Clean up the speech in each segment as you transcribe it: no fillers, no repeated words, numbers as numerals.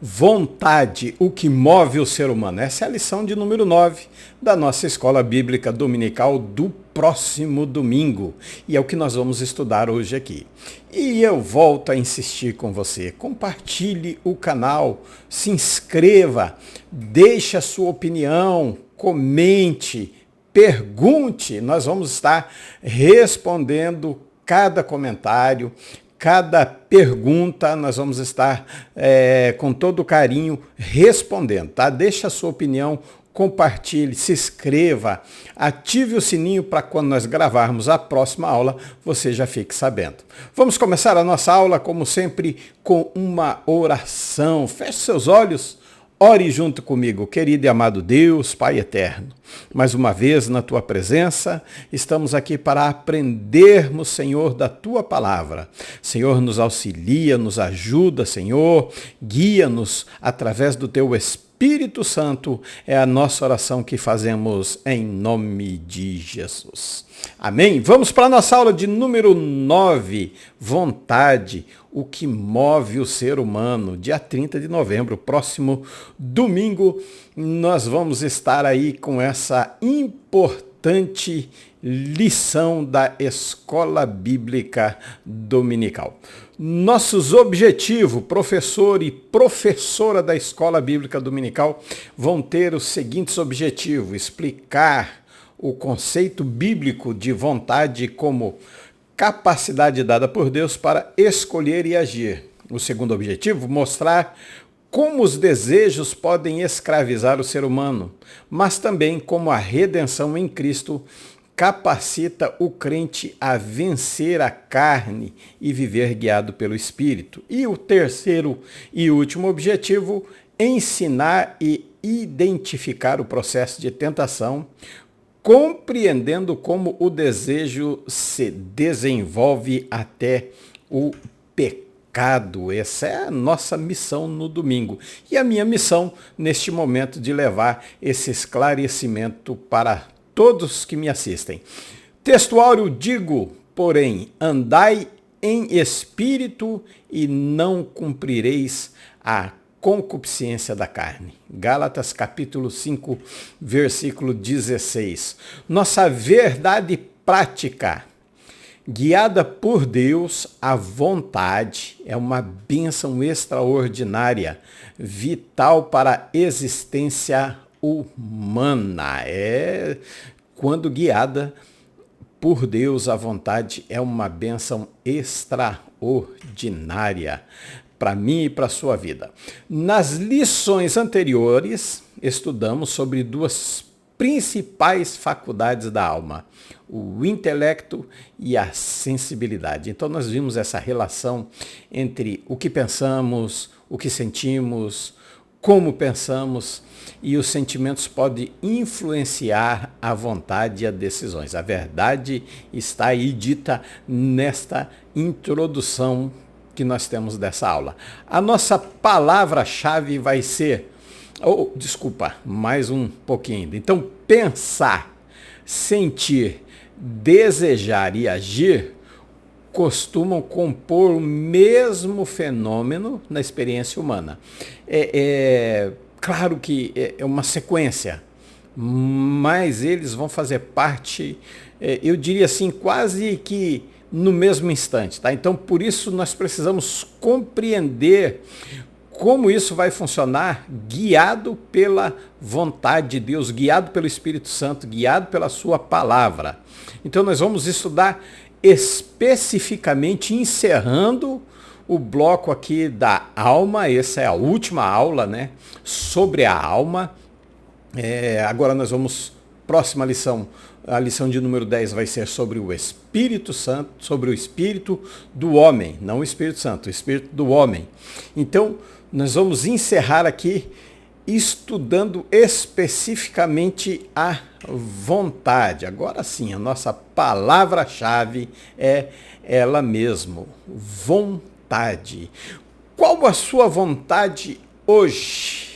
Vontade, o que move o ser humano. Essa é a lição de número 9 da nossa Escola Bíblica Dominical do próximo domingo. E é o que nós vamos estudar hoje aqui. E eu volto a insistir com você. Compartilhe o canal, se inscreva, deixe a sua opinião, comente, pergunte. Nós vamos estar respondendo cada comentário, cada pergunta, nós vamos estar com todo carinho respondendo, tá? Deixe a sua opinião, compartilhe, se inscreva, ative o sininho para quando nós gravarmos a próxima aula, você já fique sabendo. Vamos começar a nossa aula, como sempre, com uma oração. Feche seus olhos. Ore junto comigo, querido e amado Deus, Pai eterno. Mais uma vez, na Tua presença, estamos aqui para aprendermos, Senhor, da Tua palavra. Senhor, nos auxilia, nos ajuda, Senhor, guia-nos através do Teu Espírito Santo. É a nossa oração que fazemos em nome de Jesus. Amém? Vamos para a nossa aula de número 9, vontade, o que move o ser humano. Dia 30 de novembro, próximo domingo, nós vamos estar aí com essa importante lição da Escola Bíblica Dominical. Nossos objetivos, professor e professora da Escola Bíblica Dominical, vão ter os seguintes objetivos: explicar o conceito bíblico de vontade como capacidade dada por Deus para escolher e agir. O segundo objetivo, mostrar como os desejos podem escravizar o ser humano, mas também como a redenção em Cristo capacita o crente a vencer a carne e viver guiado pelo Espírito. E o terceiro e último objetivo, ensinar e identificar o processo de tentação, compreendendo como o desejo se desenvolve até o pecado. Essa é a nossa missão no domingo. E a minha missão neste momento de levar esse esclarecimento para todos que me assistem. Textuário digo, porém, andai em espírito e não cumprireis a concupiscência da carne. Gálatas capítulo 5, versículo 16. Nossa verdade prática, guiada por Deus, a vontade é uma bênção extraordinária, vital para a existência humana. Quando guiada por Deus, a vontade é uma bênção extraordinária para mim e para a sua vida. Nas lições anteriores, estudamos sobre duas principais faculdades da alma, o intelecto e a sensibilidade. Então nós vimos essa relação entre o que pensamos, o que sentimos, como pensamos, e os sentimentos podem influenciar a vontade e as decisões. A verdade está aí dita nesta introdução que nós temos dessa aula. A nossa palavra-chave vai ser, mais um pouquinho. Então, pensar, sentir, desejar e agir costumam compor o mesmo fenômeno na experiência humana. Claro que é uma sequência, mas eles vão fazer parte, eu diria assim, quase que no mesmo instante, tá? Então, por isso, nós precisamos compreender como isso vai funcionar, guiado pela vontade de Deus, guiado pelo Espírito Santo, guiado pela sua palavra. Então, nós vamos estudar especificamente, encerrando o bloco aqui da alma. Essa é a última aula, né, sobre a alma. Agora nós vamos, próxima lição, a lição de número 10 vai ser sobre o Espírito Santo, sobre o Espírito do homem, não o Espírito Santo, o Espírito do homem. Então, nós vamos encerrar aqui estudando especificamente a vontade. Agora sim, a nossa palavra-chave é ela mesma, vontade. Qual a sua vontade hoje?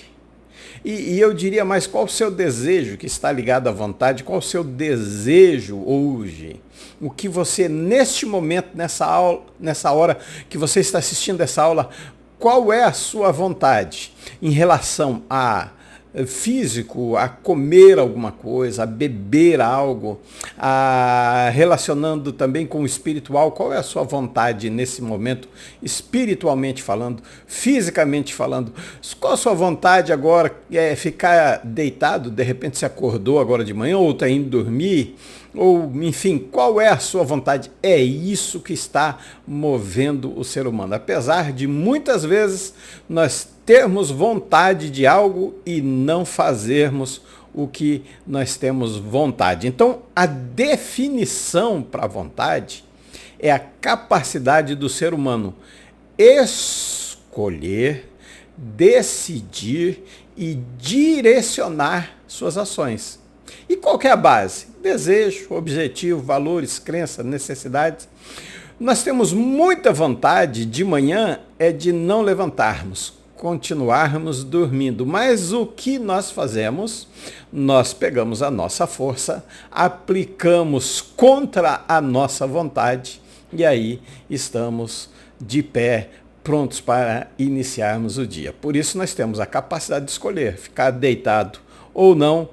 E eu diria mais, qual o seu desejo que está ligado à vontade? Qual o seu desejo hoje? O que você, neste momento, nessa hora que você está assistindo essa aula, qual é a sua vontade em relação a físico, a comer alguma coisa, a beber algo, relacionando também com o espiritual, qual é a sua vontade nesse momento, espiritualmente falando, fisicamente falando? Qual a sua vontade agora? É ficar deitado, de repente se acordou agora de manhã, ou está indo dormir, ou enfim, qual é a sua vontade? É isso que está movendo o ser humano. Apesar de muitas vezes nós termos vontade de algo e não fazermos o que nós temos vontade. Então, a definição para a vontade é a capacidade do ser humano escolher, decidir e direcionar suas ações. E qual que é a base? Desejo, objetivo, valores, crenças, necessidades. Nós temos muita vontade de manhã de não levantarmos, continuarmos dormindo. Mas o que nós fazemos? Nós pegamos a nossa força, aplicamos contra a nossa vontade e aí estamos de pé, prontos para iniciarmos o dia. Por isso nós temos a capacidade de escolher, ficar deitado ou não,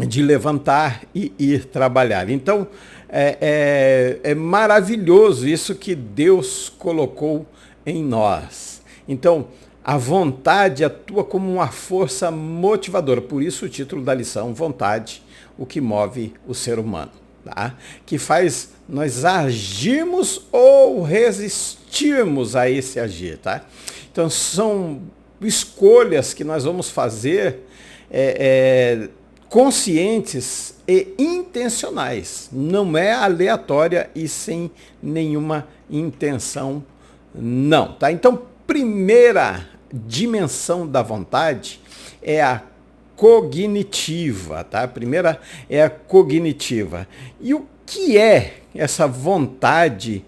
de levantar e ir trabalhar. Então, é maravilhoso isso que Deus colocou em nós. Então, a vontade atua como uma força motivadora. Por isso o título da lição, Vontade, o que move o ser humano. Tá? Que faz nós agirmos ou resistirmos a esse agir. Tá? Então, são escolhas que nós vamos fazer conscientes e intencionais. Não é aleatória e sem nenhuma intenção, não. Tá? Então, primeira dimensão da vontade é a cognitiva. Tá? A primeira é a cognitiva. E o que é essa vontade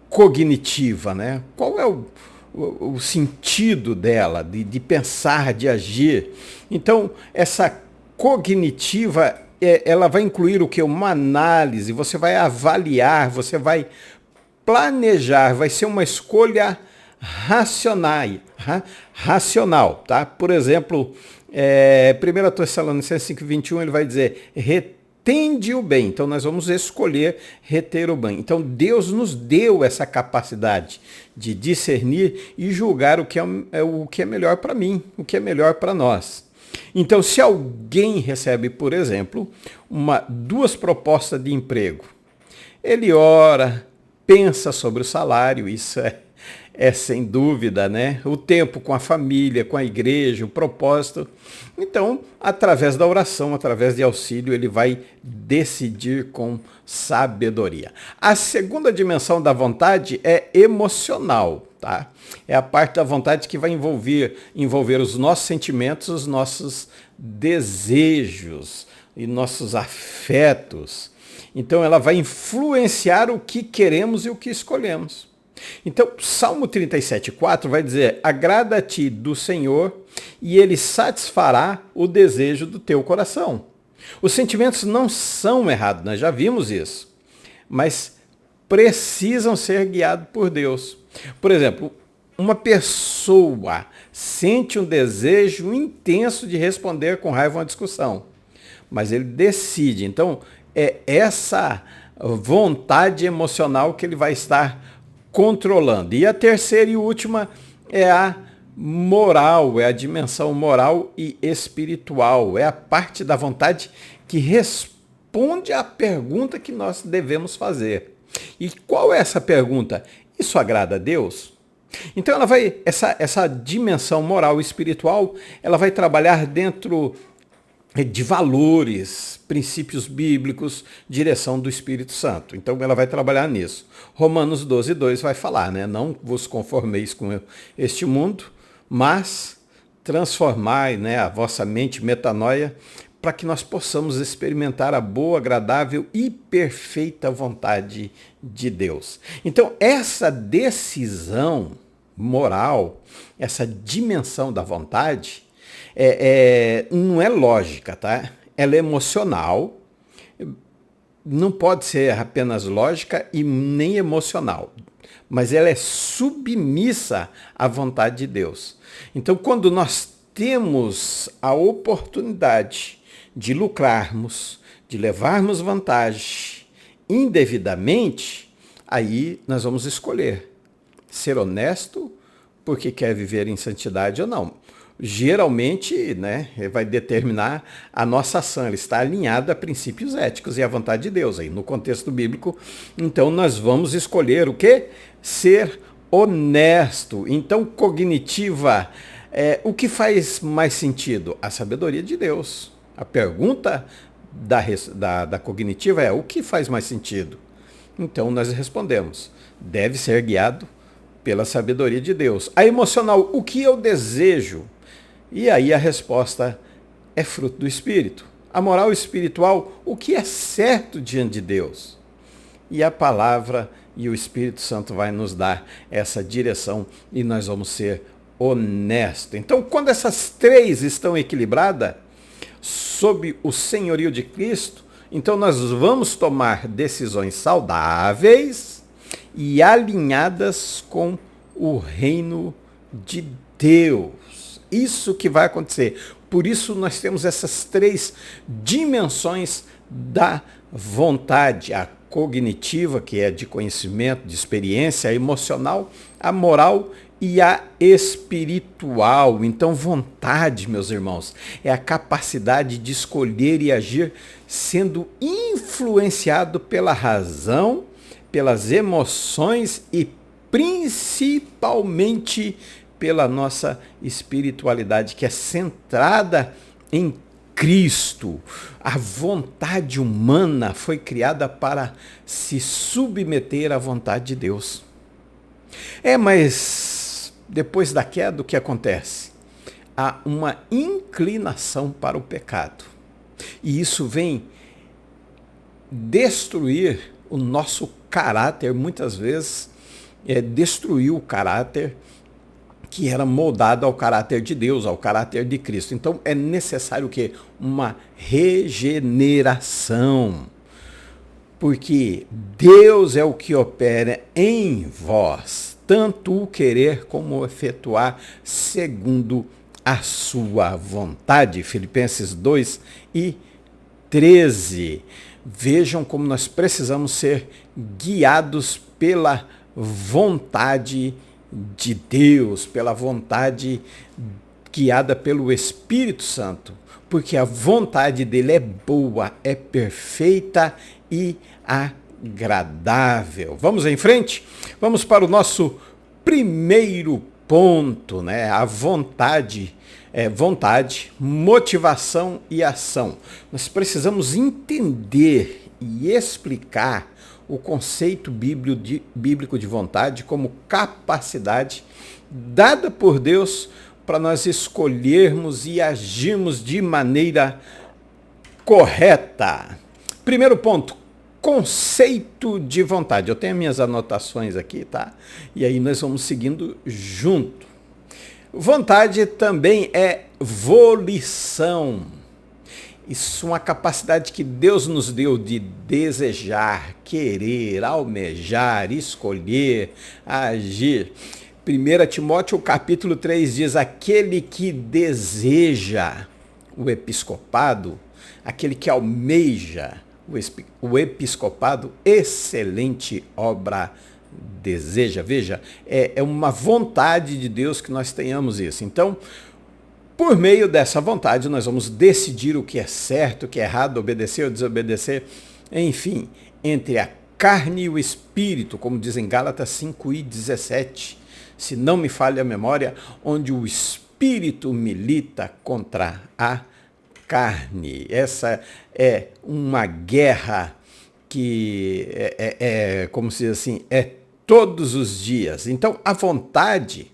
cognitiva? Né? Qual é o sentido dela, de pensar, de agir? Então, essa cognitiva, ela vai incluir o quê? Uma análise, você vai avaliar, você vai planejar, vai ser uma escolha racional, tá? Por exemplo, 1 Tessalonicenses 5:21, ele vai dizer, retende o bem. Então, nós vamos escolher reter o bem. Então, Deus nos deu essa capacidade de discernir e julgar o que é melhor para mim, o que é melhor para nós. Então, se alguém recebe, por exemplo, duas propostas de emprego, ele ora, pensa sobre o salário, isso é sem dúvida, né? O tempo com a família, com a igreja, o propósito. Então, através da oração, através de auxílio, ele vai decidir com sabedoria. A segunda dimensão da vontade é emocional, tá? É a parte da vontade que vai envolver os nossos sentimentos, os nossos desejos e nossos afetos. Então, ela vai influenciar o que queremos e o que escolhemos. Então, Salmo 37:4 vai dizer, agrada-te do Senhor e Ele satisfará o desejo do teu coração. Os sentimentos não são errados, nós já vimos isso, mas precisam ser guiados por Deus. Por exemplo, uma pessoa sente um desejo intenso de responder com raiva a uma discussão, mas ele decide. Então, é essa vontade emocional que ele vai estar controlando. E a terceira e última é a moral, é a dimensão moral e espiritual. É a parte da vontade que responde à pergunta que nós devemos fazer. E qual é essa pergunta? Isso agrada a Deus? Então essa dimensão moral e espiritual, ela vai trabalhar dentro de valores, princípios bíblicos, direção do Espírito Santo. Então ela vai trabalhar nisso. Romanos 12:2 vai falar, né? Não vos conformeis com este mundo, mas transformai, né, a vossa mente, metanoia, para que nós possamos experimentar a boa, agradável e perfeita vontade de Deus. Então essa decisão moral, essa dimensão da vontade, não é lógica, tá? Ela é emocional, não pode ser apenas lógica e nem emocional. mas ela é submissa à vontade de Deus. Então, quando nós temos a oportunidade de lucrarmos, de levarmos vantagem indevidamente, aí nós vamos escolher ser honesto porque quer viver em santidade ou não. Geralmente, né, vai determinar a nossa ação, ela está alinhada a princípios éticos e à vontade de Deus. Aí, no contexto bíblico, então nós vamos escolher o quê? Ser honesto. Então, cognitiva, o que faz mais sentido? A sabedoria de Deus. A pergunta da cognitiva é: o que faz mais sentido? Então, nós respondemos: deve ser guiado pela sabedoria de Deus. A emocional: o que eu desejo? E aí a resposta é fruto do Espírito. A moral espiritual: o que é certo diante de Deus? E a palavra e o Espírito Santo vai nos dar essa direção e nós vamos ser honestos. Então, quando essas três estão equilibradas, sob o senhorio de Cristo, então nós vamos tomar decisões saudáveis e alinhadas com o reino de Deus. Isso que vai acontecer. Por isso nós temos essas três dimensões da vontade: a cognitiva, que é de conhecimento, de experiência, a emocional, a moral e a espiritual. Então, vontade, meus irmãos, é a capacidade de escolher e agir sendo influenciado pela razão, pelas emoções e principalmente pela nossa espiritualidade, que é centrada em Cristo. A vontade humana foi criada para se submeter à vontade de Deus. Mas depois da queda, o que acontece? Há uma inclinação para o pecado. E isso vem destruir o nosso caráter, muitas vezes destruir o caráter que era moldado ao caráter de Deus, ao caráter de Cristo. Então é necessário o quê? Uma regeneração. Porque Deus é o que opera em vós, tanto o querer como o efetuar segundo a sua vontade. Filipenses 2:13. Vejam como nós precisamos ser guiados pela vontade de Deus, pela vontade guiada pelo Espírito Santo, porque a vontade dele é boa, é perfeita e agradável. Vamos em frente? Vamos para o nosso primeiro ponto, né? A vontade, motivação e ação. Nós precisamos entender e explicar o conceito bíblico de vontade como capacidade dada por Deus para nós escolhermos e agirmos de maneira correta. Primeiro ponto: conceito de vontade. Eu tenho minhas anotações aqui, tá? E aí nós vamos seguindo junto. Vontade também é volição. Isso é uma capacidade que Deus nos deu de desejar, querer, almejar, escolher, agir. 1 Timóteo capítulo 3 diz: aquele que deseja o episcopado, aquele que almeja o episcopado, excelente obra deseja. Veja, é uma vontade de Deus que nós tenhamos isso. Então, por meio dessa vontade, nós vamos decidir o que é certo, o que é errado, obedecer ou desobedecer, enfim, entre a carne e o espírito, como diz em Gálatas 5:17, se não me falha a memória, onde o espírito milita contra a carne. Essa é uma guerra que como se diz assim, é todos os dias. Então, a vontade,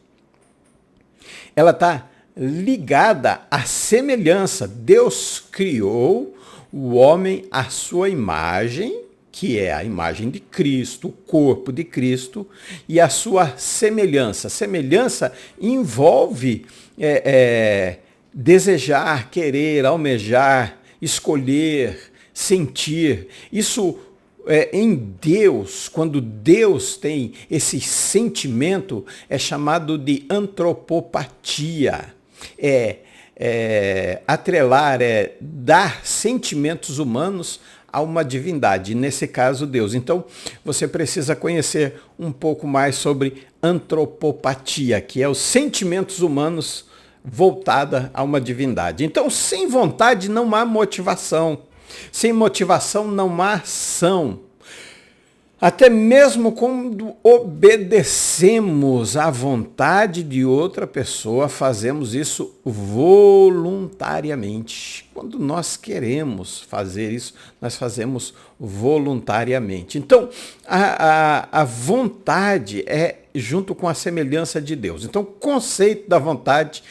ela está ligada à semelhança. Deus criou o homem à sua imagem, que é a imagem de Cristo, o corpo de Cristo, e a sua semelhança. Semelhança envolve desejar, querer, almejar, escolher, sentir. Isso em Deus, quando Deus tem esse sentimento, é chamado de antropopatia. Atrelar, dar sentimentos humanos a uma divindade, nesse caso Deus. Então, você precisa conhecer um pouco mais sobre antropopatia, que é os sentimentos humanos voltada a uma divindade. Então, sem vontade não há motivação. Sem motivação não há ação. Até mesmo quando obedecemos à vontade de outra pessoa, fazemos isso voluntariamente. Quando nós queremos fazer isso, nós fazemos voluntariamente. Então, a vontade é junto com a semelhança de Deus. Então, o conceito da vontade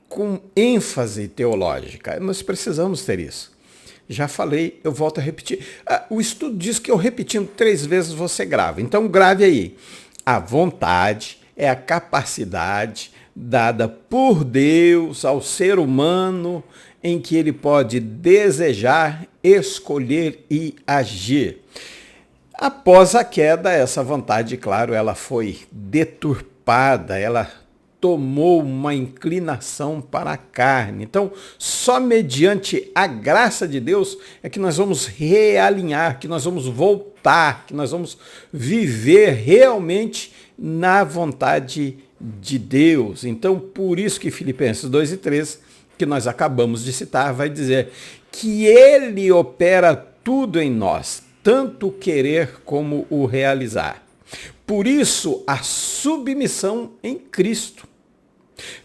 com ênfase teológica, nós precisamos ter isso. Já falei, eu volto a repetir. O estudo diz que eu repetindo 3 vezes você grava. Então grave aí. A vontade é a capacidade dada por Deus ao ser humano em que ele pode desejar, escolher e agir. Após a queda, essa vontade, claro, ela foi deturpada, ela tomou uma inclinação para a carne. Então, só mediante a graça de Deus é que nós vamos realinhar, que nós vamos voltar, que nós vamos viver realmente na vontade de Deus. Então, por isso que Filipenses 2:3, que nós acabamos de citar, vai dizer que Ele opera tudo em nós, tanto o querer como o realizar. Por isso, a submissão em Cristo.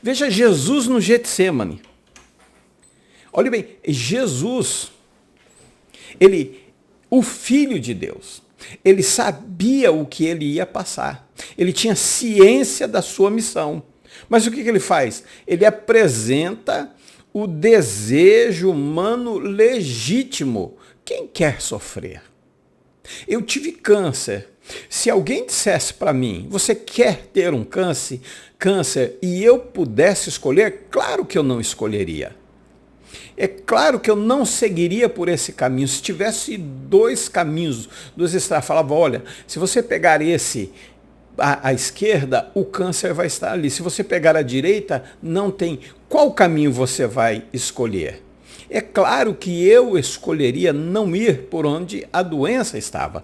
Veja Jesus no Getsêmani. Olha bem, Jesus, o Filho de Deus, ele sabia o que ele ia passar. Ele tinha ciência da sua missão. Mas o que ele faz? Ele apresenta o desejo humano legítimo. Quem quer sofrer? Eu tive câncer. Se alguém dissesse para mim, você quer ter um câncer, e eu pudesse escolher, claro que eu não escolheria. É claro que eu não seguiria por esse caminho. Se tivesse 2 caminhos, 2 estradas, falava, olha, se você pegar esse à esquerda, o câncer vai estar ali. Se você pegar à direita, não tem. Qual caminho você vai escolher? É claro que eu escolheria não ir por onde a doença estava.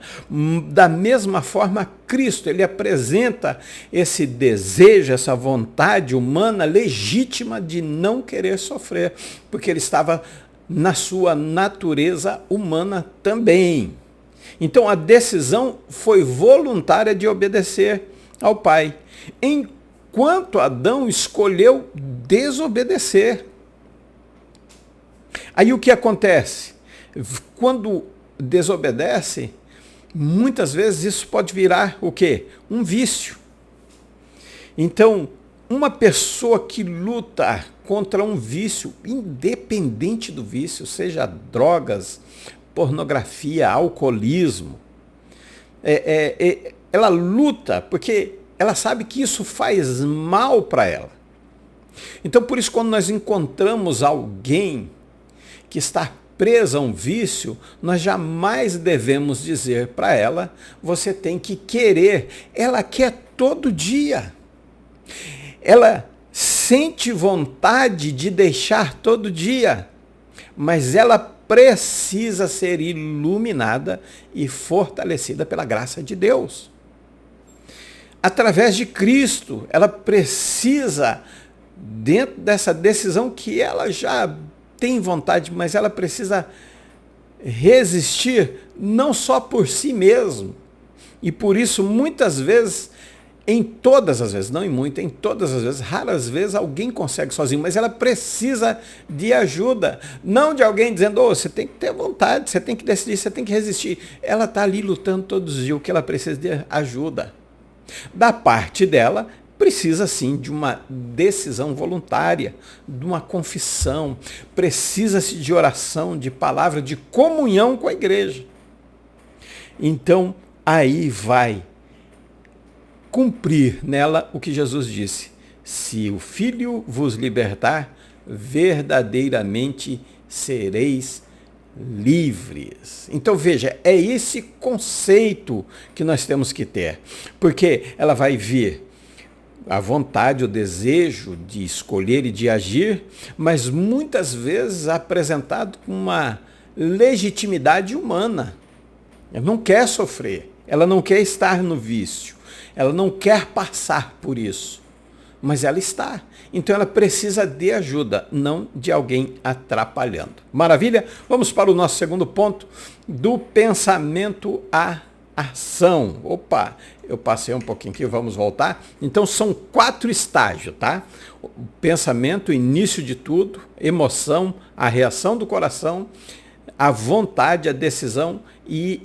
Da mesma forma, Cristo, ele apresenta esse desejo, essa vontade humana legítima de não querer sofrer, porque ele estava na sua natureza humana também. Então a decisão foi voluntária de obedecer ao Pai, enquanto Adão escolheu desobedecer. Aí o que acontece? Quando desobedece, muitas vezes isso pode virar o quê? Um vício. Então, uma pessoa que luta contra um vício, independente do vício, seja drogas, pornografia, alcoolismo, ela luta porque ela sabe que isso faz mal para ela. Então, por isso, quando nós encontramos alguém que está presa a um vício, nós jamais devemos dizer para ela, você tem que querer. Ela quer todo dia. Ela sente vontade de deixar todo dia, mas ela precisa ser iluminada e fortalecida pela graça de Deus. Através de Cristo, ela precisa, dentro dessa decisão que ela já tem vontade, mas ela precisa resistir não só por si mesmo. E por isso, muitas vezes, em todas as vezes, não em muitas, em todas as vezes, raras vezes alguém consegue sozinho, mas ela precisa de ajuda. Não de alguém dizendo, você tem que ter vontade, você tem que decidir, você tem que resistir. Ela está ali lutando todos os dias, o que ela precisa de ajuda. Da parte dela, precisa sim de uma decisão voluntária, de uma confissão, precisa-se de oração, de palavra, de comunhão com a igreja. Então, aí vai cumprir nela o que Jesus disse: se o Filho vos libertar, verdadeiramente sereis livres. Então veja, é esse conceito que nós temos que ter, porque ela vai vir a vontade, o desejo de escolher e de agir, mas muitas vezes apresentado com uma legitimidade humana. Ela não quer sofrer, ela não quer estar no vício, ela não quer passar por isso, mas ela está. Então ela precisa de ajuda, não de alguém atrapalhando. Maravilha? Vamos para o nosso segundo ponto, do pensamento à ação. Opa, eu passei um pouquinho aqui, vamos voltar. Então são 4 estágios, tá? O pensamento, o início de tudo, emoção, a reação do coração, a vontade, a decisão e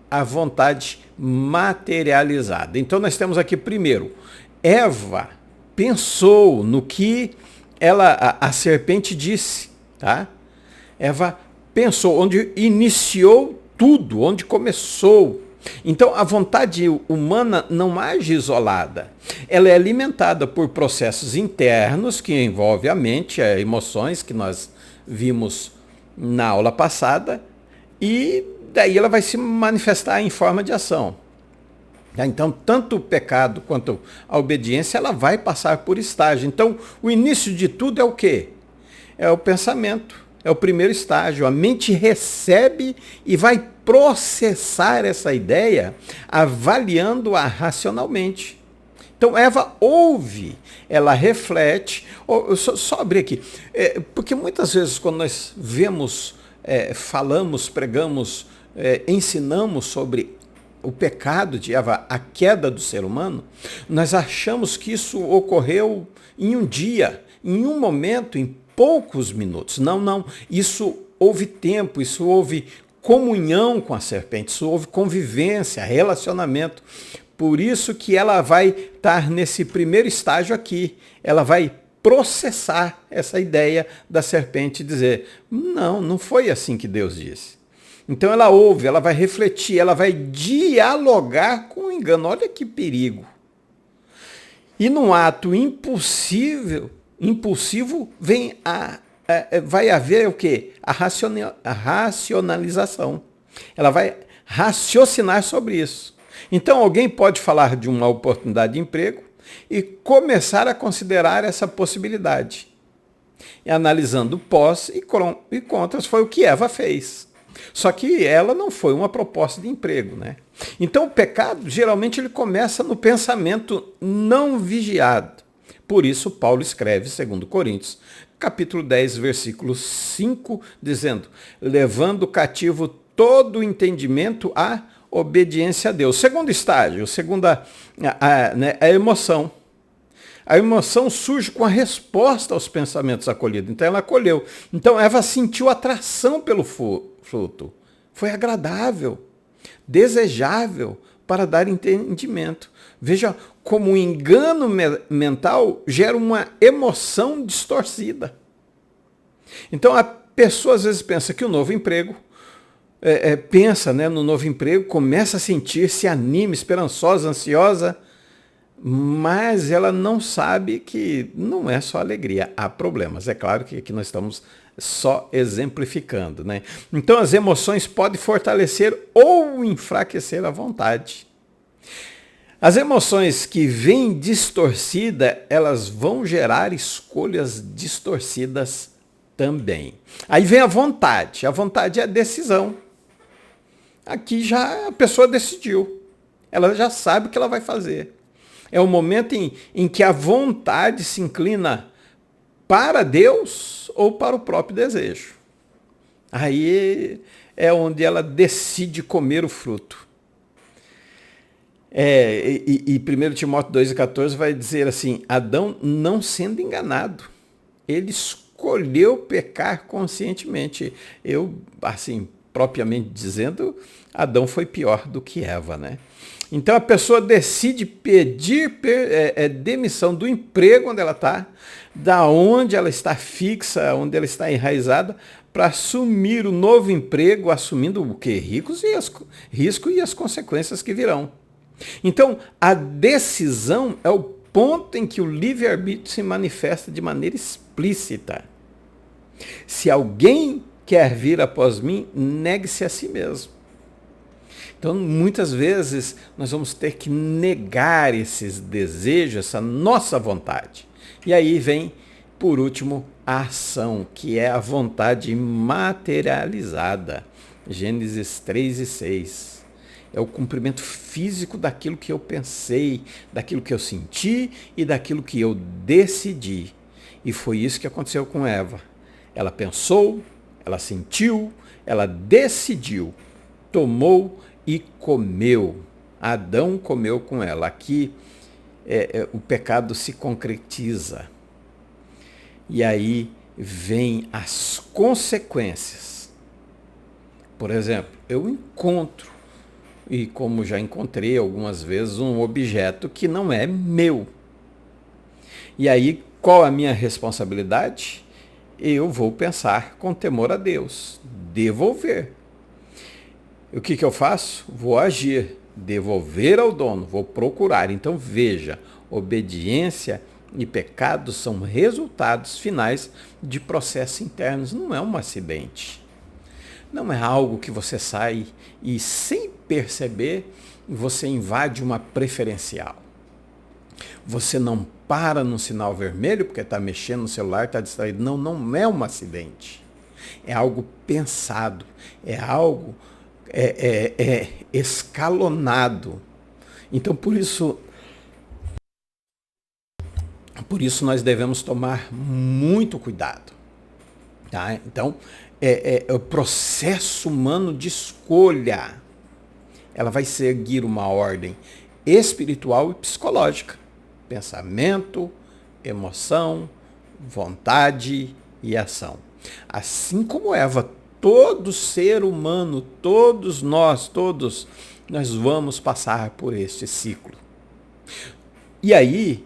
a vontade materializada. Então nós temos aqui primeiro, Eva pensou no que a serpente disse, tá? Eva pensou, onde iniciou tudo, onde começou. Então a vontade humana não age isolada. Ela é alimentada por processos internos que envolvem a mente, as emoções que nós vimos na aula passada, e daí ela vai se manifestar em forma de ação. Então, tanto o pecado quanto a obediência, ela vai passar por estágio. Então, o início de tudo é o quê? É o pensamento, é o primeiro estágio. A mente recebe e vai processar essa ideia, avaliando-a racionalmente. Então, Eva ouve, ela reflete. Só abrir aqui, porque muitas vezes quando nós vemos, falamos, pregamos, ensinamos sobre o pecado de Eva, a queda do ser humano, nós achamos que isso ocorreu em um dia, em um momento, em poucos minutos. Não. Isso houve tempo, isso houve comunhão com a serpente, isso houve convivência, relacionamento. Por isso que ela vai estar nesse primeiro estágio aqui. Ela vai processar essa ideia da serpente e dizer, não foi assim que Deus disse. Então ela ouve, ela vai refletir, ela vai dialogar com o engano. Olha que perigo. E num ato impulsivo vai haver o quê? A racionalização. Ela vai raciocinar sobre isso. Então alguém pode falar de uma oportunidade de emprego e começar a considerar essa possibilidade. E analisando pós e contras, foi o que Eva fez. Só que ela não foi uma proposta de emprego, né? Então o pecado, geralmente, ele começa no pensamento não vigiado. Por isso Paulo escreve, 2 Coríntios, capítulo 10, versículo 5, dizendo, levando cativo todo o entendimento à obediência a Deus. Segundo estágio, a emoção. A emoção surge com a resposta aos pensamentos acolhidos. Então ela acolheu. Então Eva sentiu atração pelo fruto. Foi agradável, desejável para dar entendimento. Veja como o engano mental gera uma emoção distorcida. Então a pessoa às vezes pensa que o novo emprego, pensa, né, no novo emprego, começa a sentir-se anima, esperançosa, ansiosa, mas ela não sabe que não é só alegria, há problemas. É claro que aqui nós estamos só exemplificando, né? Então as emoções podem fortalecer ou enfraquecer a vontade. As emoções que vêm distorcidas, elas vão gerar escolhas distorcidas também. Aí vem a vontade. A vontade é a decisão. Aqui já a pessoa decidiu. Ela já sabe o que ela vai fazer. É o momento em que a vontade se inclina para Deus ou para o próprio desejo. Aí é onde ela decide comer o fruto. E 1 Timóteo 2,14 vai dizer assim, Adão não sendo enganado, ele escolheu pecar conscientemente. Assim, propriamente dizendo, Adão foi pior do que Eva, né? Então a pessoa decide pedir demissão do emprego onde ela está, da onde ela está fixa, onde ela está enraizada, para assumir o novo emprego, assumindo o quê? Risco e as consequências que virão. Então, a decisão é o ponto em que o livre-arbítrio se manifesta de maneira explícita. Se alguém quer vir após mim, negue-se a si mesmo. Então, muitas vezes, nós vamos ter que negar esses desejos, essa nossa vontade. E aí vem, por último, a ação, que é a vontade materializada. Gênesis 3:6. É o cumprimento físico daquilo que eu pensei, daquilo que eu senti e daquilo que eu decidi. E foi isso que aconteceu com Eva. Ela pensou, ela sentiu, ela decidiu, tomou e comeu. Adão comeu com ela. Aqui o pecado se concretiza. E aí vem as consequências. Por exemplo, eu encontro, e como já encontrei algumas vezes, um objeto que não é meu. E aí, qual a minha responsabilidade? Eu vou pensar com temor a Deus, devolver. O que eu faço? Vou agir, devolver ao dono, vou procurar. Então veja, obediência e pecado são resultados finais de processos internos, não é um acidente. Não é algo que você sai e, sem perceber, você invade uma preferencial. Você não para num sinal vermelho porque está mexendo no celular, está distraído. Não, não é um acidente. É algo pensado, é algo escalonado. Então, por isso nós devemos tomar muito cuidado. Tá? Então, o processo humano de escolha. Ela vai seguir uma ordem espiritual e psicológica. Pensamento, emoção, vontade e ação. Assim como Eva, todo ser humano, todos nós vamos passar por este ciclo. E aí,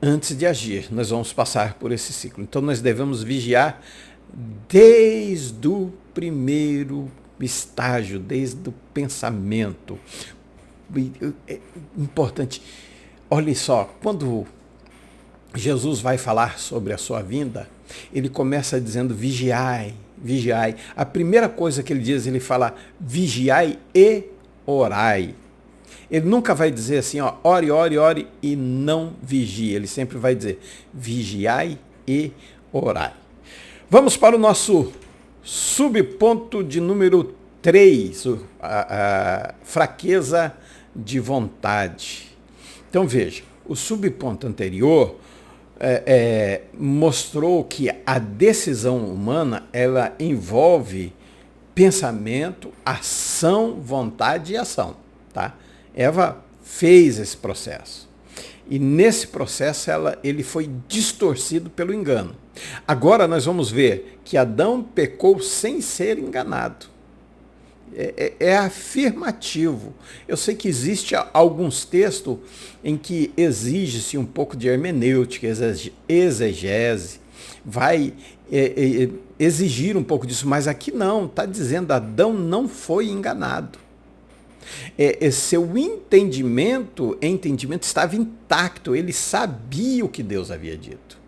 antes de agir, nós vamos passar por esse ciclo. Então nós devemos vigiar desde o primeiro estágio, desde o pensamento. É importante. Olha só, quando Jesus vai falar sobre a sua vinda, ele começa dizendo vigiai, vigiai. A primeira coisa que ele diz, ele fala vigiai e orai. Ele nunca vai dizer assim, ó, ore, ore, ore e não vigie. Ele sempre vai dizer vigiai e orai. Vamos para o nosso subponto de número 3, a fraqueza de vontade. Então veja, o subponto anterior mostrou que a decisão humana ela envolve pensamento, ação, vontade e ação. Tá? Eva fez esse processo. E nesse processo ele foi distorcido pelo engano. Agora nós vamos ver que Adão pecou sem ser enganado. É afirmativo. Eu sei que existe alguns textos em que exige-se um pouco de hermenêutica, exegese, vai exigir um pouco disso, mas aqui não, está dizendo Adão não foi enganado. Seu entendimento estava intacto, ele sabia o que Deus havia dito.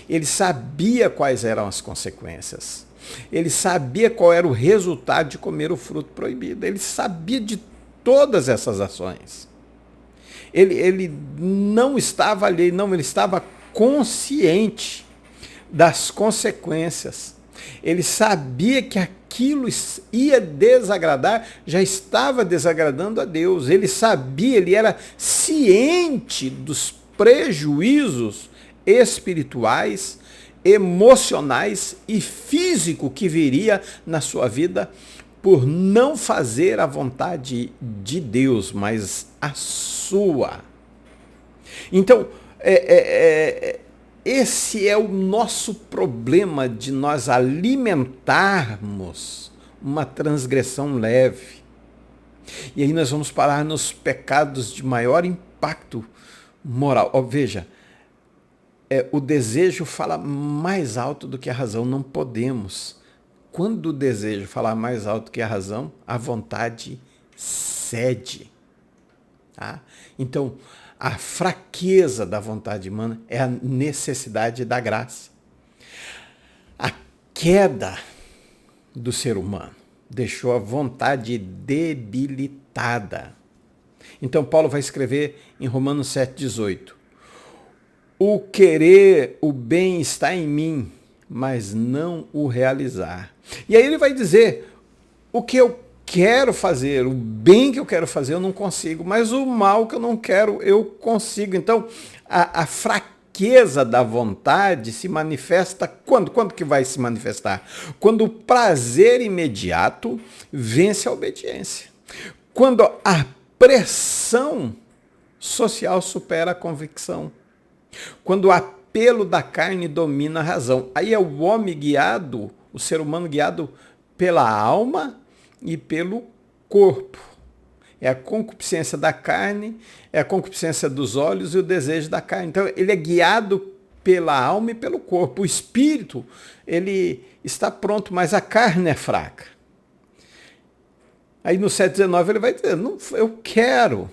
Ele sabia quais eram as consequências. Ele sabia qual era o resultado de comer o fruto proibido. Ele sabia de todas essas ações. Ele não estava alheio, não, ele estava consciente das consequências. Ele sabia que aquilo ia desagradar, já estava desagradando a Deus. Ele sabia, ele era ciente dos prejuízos espirituais, emocionais e físico que viria na sua vida por não fazer a vontade de Deus, mas a sua. Então, esse é o nosso problema de nós alimentarmos uma transgressão leve. E aí nós vamos parar nos pecados de maior impacto moral. Veja, o desejo fala mais alto do que a razão. Não podemos. Quando o desejo falar mais alto que a razão, a vontade cede. Tá? Então, a fraqueza da vontade humana é a necessidade da graça. A queda do ser humano. Deixou a vontade debilitada. Então Paulo vai escrever em Romanos 7,18. O querer o bem está em mim, mas não o realizar. E aí ele vai dizer, o que eu quero fazer, o bem que eu quero fazer eu não consigo, mas o mal que eu não quero eu consigo. Então a fraqueza da vontade se manifesta quando? Quando que vai se manifestar? Quando o prazer imediato vence a obediência. Quando a pressão social supera a convicção. Quando o apelo da carne domina a razão. Aí é o homem guiado, o ser humano guiado pela alma e pelo corpo. É a concupiscência da carne, é a concupiscência dos olhos e o desejo da carne. Então ele é guiado pela alma e pelo corpo. O espírito, ele está pronto, mas a carne é fraca. Aí no 7,19 ele vai dizer, não, eu quero.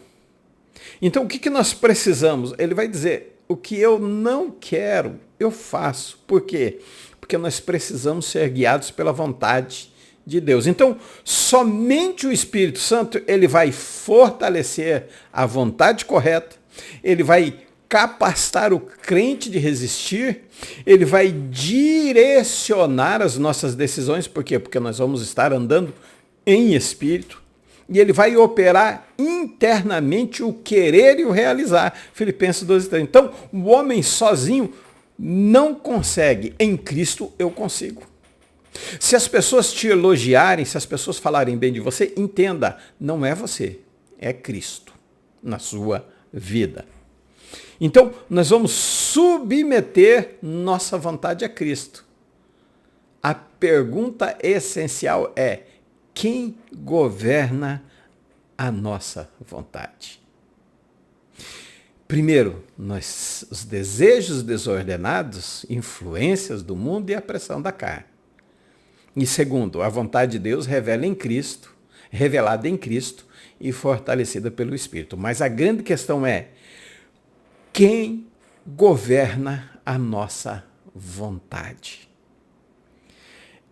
Então o que nós precisamos? Ele vai dizer, o que eu não quero, eu faço. Por quê? Porque nós precisamos ser guiados pela vontade de Deus. Então, somente o Espírito Santo, ele vai fortalecer a vontade correta, ele vai capacitar o crente de resistir, ele vai direcionar as nossas decisões. Por quê? Porque nós vamos estar andando em espírito, e ele vai operar internamente o querer e o realizar. Filipenses 2,3. Então, o homem sozinho não consegue. Em Cristo eu consigo. Se as pessoas te elogiarem, se as pessoas falarem bem de você, entenda, não é você, é Cristo na sua vida. Então, nós vamos submeter nossa vontade a Cristo. A pergunta essencial é, quem governa a nossa vontade? Primeiro, os desejos desordenados, influências do mundo e a pressão da carne. E segundo, a vontade de Deus revelada em Cristo e fortalecida pelo Espírito. Mas a grande questão é, quem governa a nossa vontade?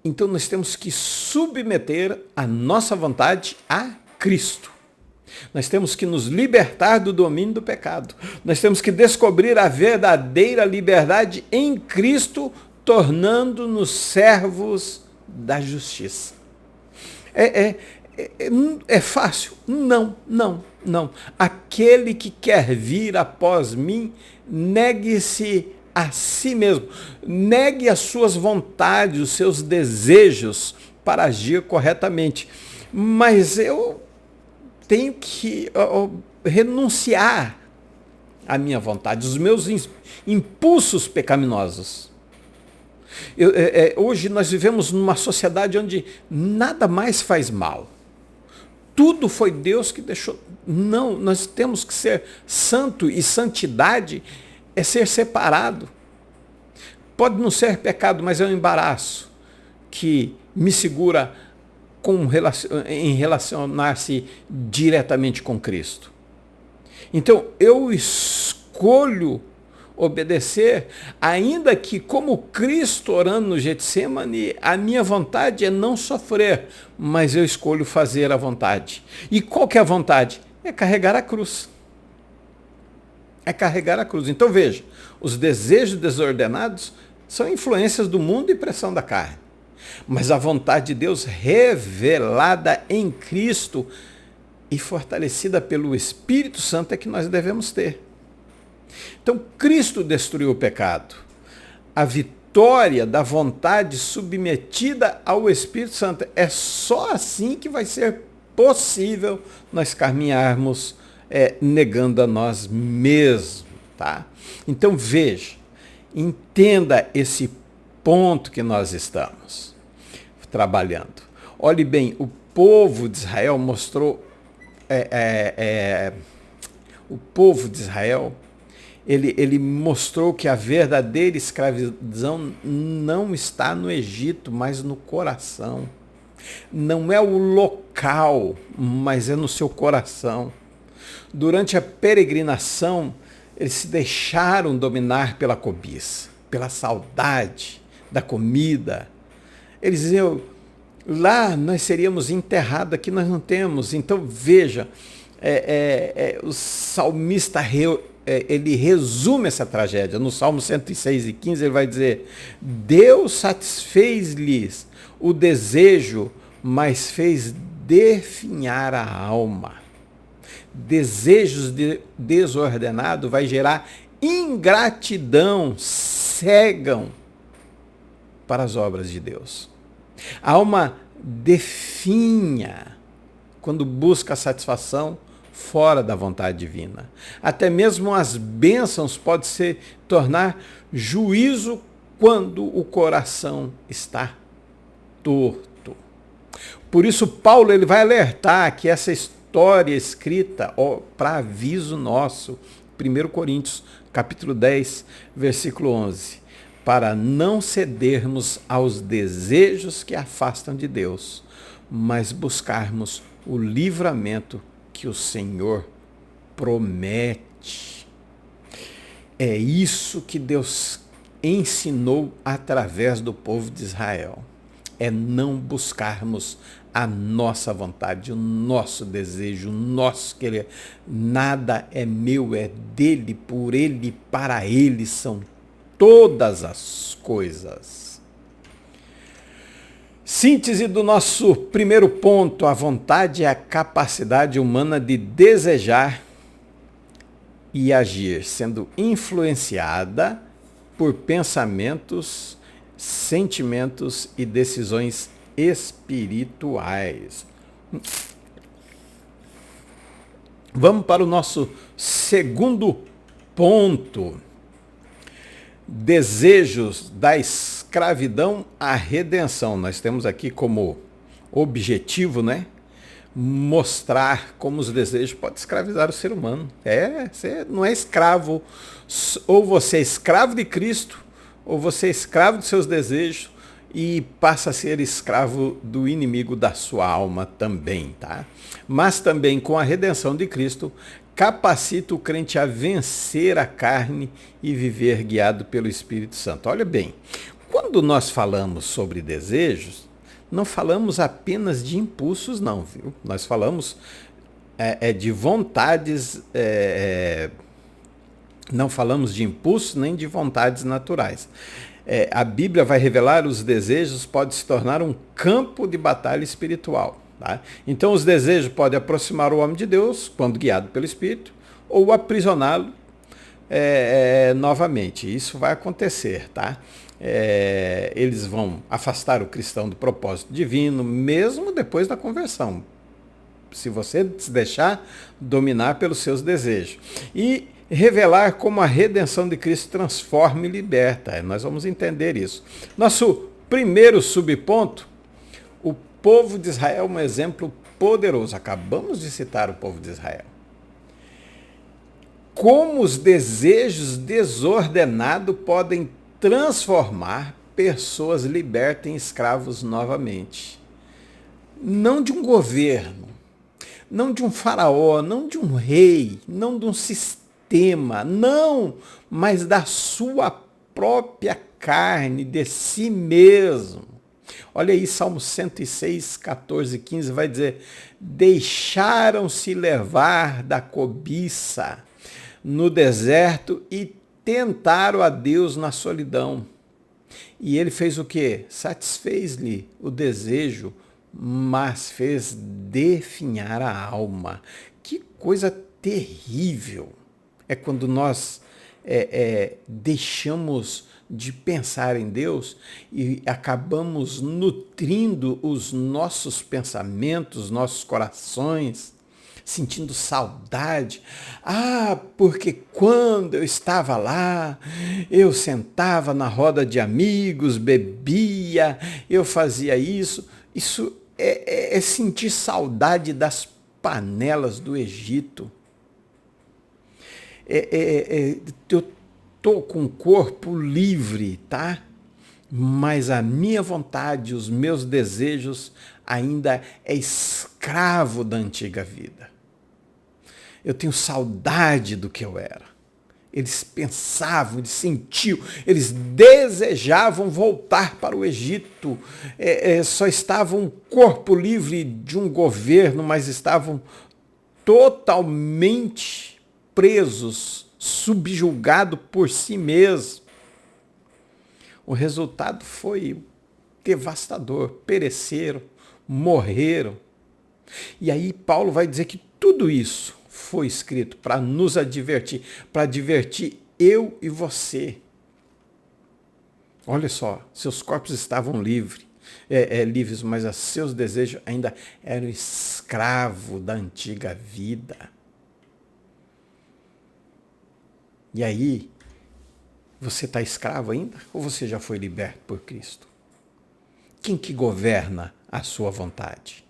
Então nós temos que submeter a nossa vontade a Cristo. Nós temos que nos libertar do domínio do pecado. Nós temos que descobrir a verdadeira liberdade em Cristo, tornando-nos servos da justiça. É fácil? Não. Aquele que quer vir após mim, negue-se a si mesmo. Negue as suas vontades, os seus desejos para agir corretamente. Mas eu tenho que renunciar à minha vontade, os meus impulsos pecaminosos. Hoje nós vivemos numa sociedade onde nada mais faz mal. Tudo foi Deus que deixou. Não, nós temos que ser santo, e santidade é ser separado. Pode não ser pecado, mas é um embaraço que me segura em relacionar-se diretamente com Cristo. Então eu escolho obedecer, ainda que, como Cristo orando no Getsemane, a minha vontade é não sofrer, mas eu escolho fazer a vontade. E qual que é a vontade? É carregar a cruz. É carregar a cruz. Então veja, os desejos desordenados são influências do mundo e pressão da carne. Mas a vontade de Deus revelada em Cristo e fortalecida pelo Espírito Santo é que nós devemos ter. Então, Cristo destruiu o pecado. A vitória da vontade submetida ao Espírito Santo. É só assim que vai ser possível nós caminharmos negando a nós mesmos. Tá? Então, veja, entenda esse ponto que nós estamos trabalhando. Olhe bem, o povo de Israel mostrou... o povo de Israel... Ele mostrou que a verdadeira escravidão não está no Egito, mas no coração. Não é o local, mas é no seu coração. Durante a peregrinação, eles se deixaram dominar pela cobiça, pela saudade da comida. Eles diziam, Lá nós seríamos enterrados, aqui nós não temos. Então veja, o salmista ele resume essa tragédia. No Salmo 106:15 ele vai dizer: Deus satisfez-lhes o desejo, mas fez definhar a alma. Desejos desordenados vai gerar ingratidão, cegam para as obras de Deus. A alma definha quando busca a satisfação fora da vontade divina. Até mesmo as bênçãos podem se tornar juízo quando o coração está torto. Por isso Paulo ele vai alertar que essa história escrita para aviso nosso, 1 Coríntios capítulo 10, versículo 11, para não cedermos aos desejos que afastam de Deus, mas buscarmos o livramento que o Senhor promete. É isso que Deus ensinou através do povo de Israel. É não buscarmos a nossa vontade, o nosso desejo, o nosso querer. Nada é meu, é dele, por ele, para ele são todas as coisas. Síntese do nosso primeiro ponto: a vontade é a capacidade humana de desejar e agir, sendo influenciada por pensamentos, sentimentos e decisões espirituais. Vamos para o nosso segundo ponto: desejos da escravidão à redenção. Nós temos aqui como objetivo, mostrar como os desejos podem escravizar o ser humano. Você não é escravo, ou você é escravo de Cristo, ou você é escravo dos seus desejos e passa a ser escravo do inimigo da sua alma também, tá? Mas também com a redenção de Cristo, capacita o crente a vencer a carne e viver guiado pelo Espírito Santo. Olha bem, quando nós falamos sobre desejos, não falamos apenas de impulsos, não, viu? Nós falamos de vontades, não falamos de impulsos nem de vontades naturais. A Bíblia vai revelar os desejos pode se tornar um campo de batalha espiritual. Tá? Então os desejos podem aproximar o homem de Deus, quando guiado pelo Espírito, ou aprisioná-lo novamente. Isso vai acontecer, tá? Eles vão afastar o cristão do propósito divino, mesmo depois da conversão, se você se deixar dominar pelos seus desejos. E revelar como a redenção de Cristo transforma e liberta. Nós vamos entender isso. Nosso primeiro subponto: o povo de Israel é um exemplo poderoso. Acabamos de citar o povo de Israel. Como os desejos desordenados podem transformar pessoas libertas em escravos novamente. Não de um governo, não de um faraó, não de um rei, não de um sistema, não, mas da sua própria carne, de si mesmo. Olha aí, Salmo 106, 14, 15, vai dizer: deixaram-se levar da cobiça no deserto e tentaram a Deus na solidão. E ele fez o quê? Satisfez-lhe o desejo, mas fez definhar a alma. Que coisa terrível é quando nós deixamos de pensar em Deus e acabamos nutrindo os nossos pensamentos, nossos corações, sentindo saudade. Porque quando eu estava lá, eu sentava na roda de amigos, bebia, eu fazia isso. Isso é sentir saudade das panelas do Egito. Eu estou com o corpo livre, tá? Mas a minha vontade, os meus desejos ainda é escravo da antiga vida. Eu tenho saudade do que eu era. Eles pensavam, eles sentiam, eles desejavam voltar para o Egito. Só estavam um corpo livre de um governo, mas estavam totalmente presos, subjugados por si mesmos. O resultado foi devastador. Pereceram, morreram. E aí Paulo vai dizer que tudo isso foi escrito para nos advertir, para advertir eu e você. Olha só, seus corpos estavam livres, mas os seus desejos ainda eram escravos da antiga vida. E aí, você está escravo ainda ou você já foi liberto por Cristo? Quem que governa a sua vontade?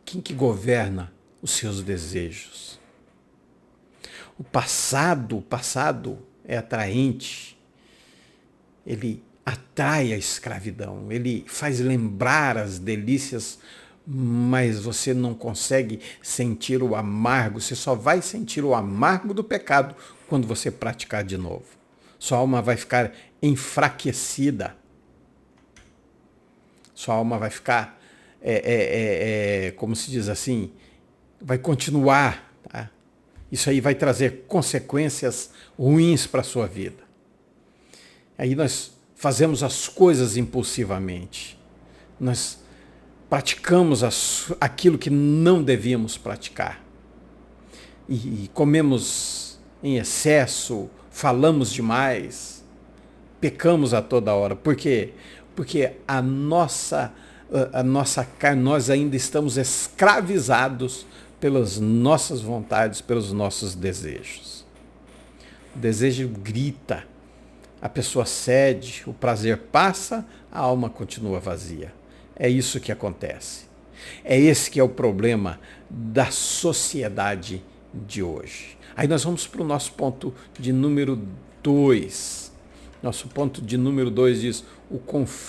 Quem que governa os seus desejos? O passado é atraente. Ele atrai a escravidão, ele faz lembrar as delícias, mas você não consegue sentir o amargo. Você só vai sentir o amargo do pecado quando você praticar de novo. Sua alma vai ficar enfraquecida. Sua alma vai ficar, como se diz assim, vai continuar. Tá? Isso aí vai trazer consequências ruins para a sua vida. Aí nós fazemos as coisas impulsivamente. Nós praticamos aquilo que não devíamos praticar. E comemos em excesso, falamos demais, pecamos a toda hora. Por quê? Porque a nossa carne, nós ainda estamos escravizados pelas nossas vontades, pelos nossos desejos. O desejo grita, a pessoa cede, o prazer passa, a alma continua vazia. É isso que acontece. É esse que é o problema da sociedade de hoje. Aí nós vamos para o nosso ponto de número 2. Nosso ponto de número 2 diz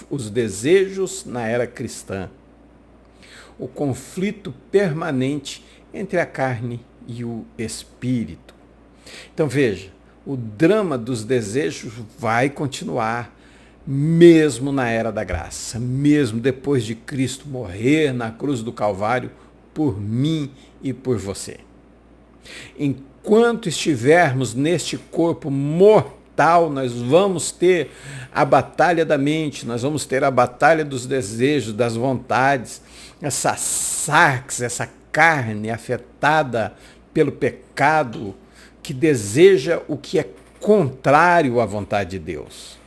os desejos na era cristã. O conflito permanente entre a carne e o espírito. Então veja, o drama dos desejos vai continuar mesmo na era da graça, mesmo depois de Cristo morrer na cruz do Calvário por mim e por você. Enquanto estivermos neste corpo mortal, nós vamos ter a batalha da mente, nós vamos ter a batalha dos desejos, das vontades, essa sarx, essa carne afetada pelo pecado que deseja o que é contrário à vontade de Deus.